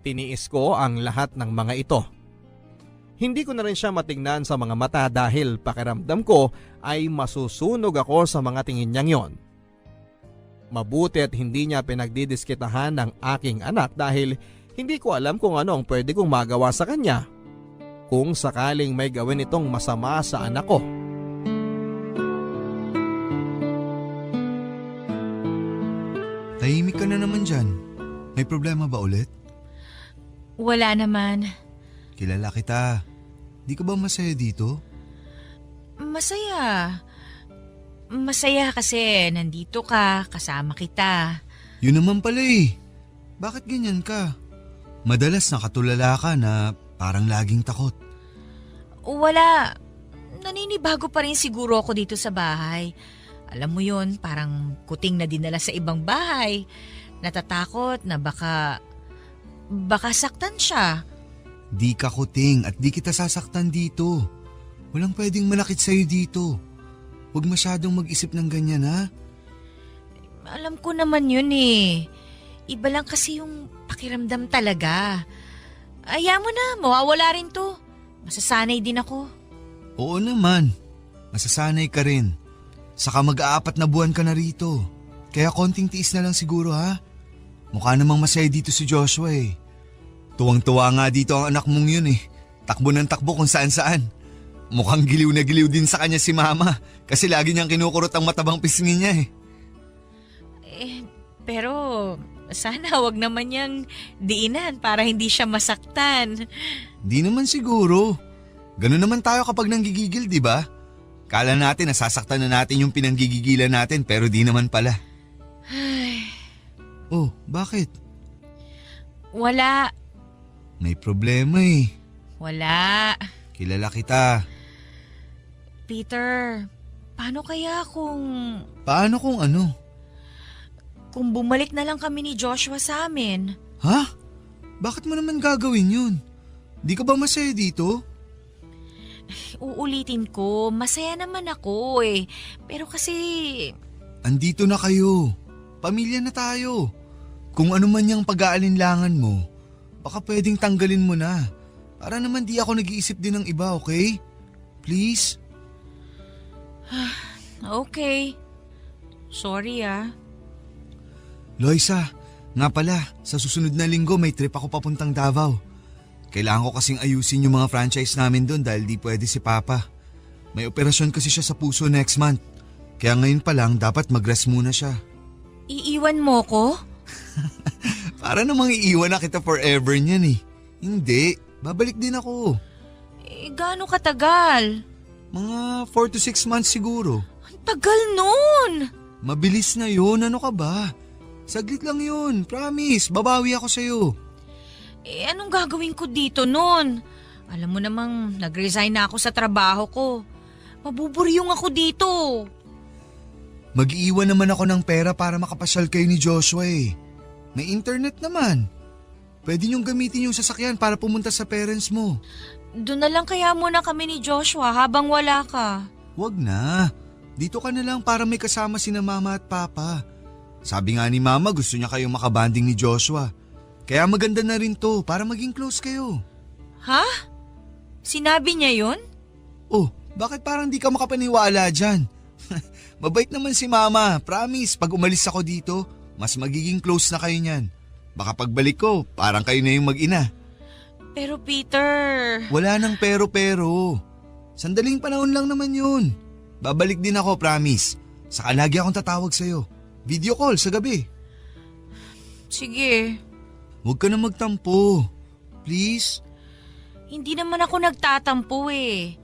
Tiniis ko ang lahat ng mga ito. Hindi ko na rin siya matingnan sa mga mata dahil pakiramdam ko ay masusunog ako sa mga tingin niyang yon. Mabuti at hindi niya pinagdidiskitahan ng aking anak dahil hindi ko alam kung ano ang pwede kong magawa sa kanya kung sakaling may gawin itong masama sa anak ko. Tahimik ka na naman dyan. May problema ba ulit? Wala naman. Kilala kita. Di ka ba masaya dito? Masaya. Masaya kasi nandito ka, kasama kita. Yun naman pala eh. Bakit ganyan ka? Madalas nakatulala ka na parang laging takot. Wala. Naninibago pa rin siguro ako dito sa bahay. Alam mo yun, parang kuting na dinala sa ibang bahay. Natatakot na baka saktan siya. Di ka kuting at di kita sasaktan dito. Walang pwedeng malakit sa'yo dito. Huwag masyadong mag-isip ng ganyan ha. Alam ko naman yun eh. Iba lang kasi yung pakiramdam talaga. Aya mo na, mawawala rin to. Masasanay din ako. Oo naman. Masasanay ka rin. Saka mag-aapat na buwan ka na rito. Kaya konting tiis na lang siguro ha. Mukha namang masaya dito si Joshua eh. Tuwang-tuwa nga dito ang anak mong yun eh. Takbo ng takbo kung saan-saan. Mukhang giliw na giliw din sa kanya si mama kasi lagi niyang kinukurot ang matabang pisngi niya eh. Pero sana wag naman niyang diinan para hindi siya masaktan. Di naman siguro. Ganun naman tayo kapag nanggigigil, di ba? Kala natin nasasaktan na natin yung pinanggigigilan natin pero di naman pala. Oh, bakit? Wala. May problema eh. Wala. Kilala kita. Peter, paano kaya kung Paano kung ano? bumalik na lang kami ni Joshua sa amin? Ha? Bakit mo naman gagawin yun? Di ka ba masaya dito? Uulitin ko, masaya naman ako eh. Pero kasi Andito na kayo. Pamilya na tayo. Kung ano man yung pag-aalinlangan mo, baka pwedeng tanggalin mo na. Para naman di ako nag-iisip din ng iba, okay? Please? okay. Sorry ah. Loisa, nga pala, sa susunod na linggo may trip ako papuntang Davao. Kailangan ko kasing ayusin yung mga franchise namin doon dahil di pwede si Papa. May operasyon kasi siya sa puso next month. Kaya ngayon pa lang dapat mag-rest muna siya. Iiwan mo ko? Para namang iiwan na kita forever niyan eh. Hindi, babalik din ako. Gaano katagal? Mga 4 to 6 months siguro. Ang tagal nun! Mabilis na yun, ano ka ba? Saglit lang yun, promise, babawi ako sa'yo. Anong gagawin ko dito nun? Alam mo namang nag-resign na ako sa trabaho ko. Mabuburyong ako dito. Mag-iwan naman ako ng pera para makapasyal kayo ni Joshua eh. May internet naman. Pwede niyong gamitin yung sasakyan para pumunta sa parents mo. Doon na lang kaya muna kami ni Joshua habang wala ka. Wag na. Dito ka na lang para may kasama sina mama at papa. Sabi nga ni mama gusto niya kayong makabanding ni Joshua. Kaya maganda na rin to para maging close kayo. Ha? Sinabi niya yun? Oh, bakit parang di ka makapaniwala dyan? Mabait naman si mama. Promise, pag umalis ako dito, mas magiging close na kayo niyan. Baka pagbalik ko, parang kayo na yung mag-ina. Pero Peter… Wala nang pero-pero. Sandaling panahon lang naman yun. Babalik din ako, promise. Saka lagi akong tatawag sa'yo. Video call sa gabi. Sige. Huwag ka na magtampo. Please? Hindi naman ako nagtatampo eh.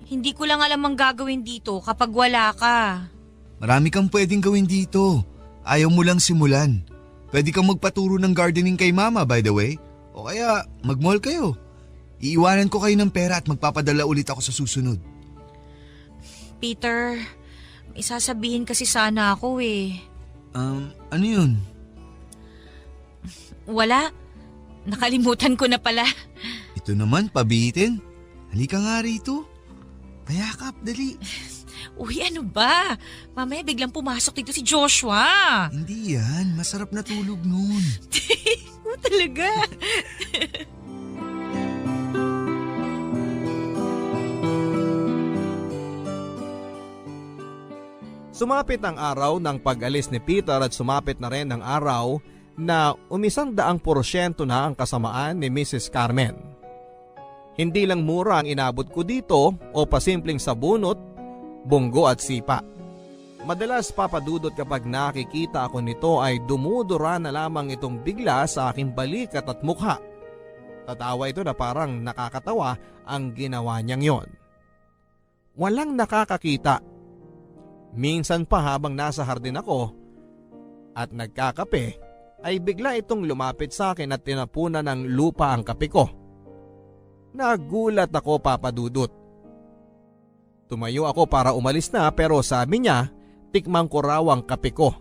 Hindi ko lang alam ang gagawin dito kapag wala ka. Marami kang pwedeng gawin dito. Ayaw mo lang simulan. Pwede kang magpaturo ng gardening kay mama, by the way. O kaya mag-mall kayo. Iiwanan ko kayo ng pera at magpapadala ulit ako sa susunod. Peter, may sasabihin kasi sana ako eh. Ano yun? Wala. Nakalimutan ko na pala. Ito naman, pabitin. Halika nga rito. Payakap, dali. Uy, ano ba? Mamaya biglang pumasok dito si Joshua. Hindi yan, masarap na tulog nun. Talaga? Sumapit ang araw ng pag-alis ni Peter at sumapit na rin ang araw na 100% na ang kasamaan ni Mrs. Carmen. Hindi lang mura ang inabot ko dito o pasimpleng sabunot, bunggo at sipa. Madalas papadudot kapag nakikita ako nito ay dumudura na lamang itong bigla sa aking balikat at mukha. Tatawa ito na parang nakakatawa ang ginawa niyang yon. Walang nakakakita. Minsan pa habang nasa hardin ako at nagkakape ay bigla itong lumapit sa akin at tinapunan ng lupa ang kape ko. Nagulat ako, papadudot. Tumayo ako para umalis na pero sabi niya tikmang ko raw ang kape ko.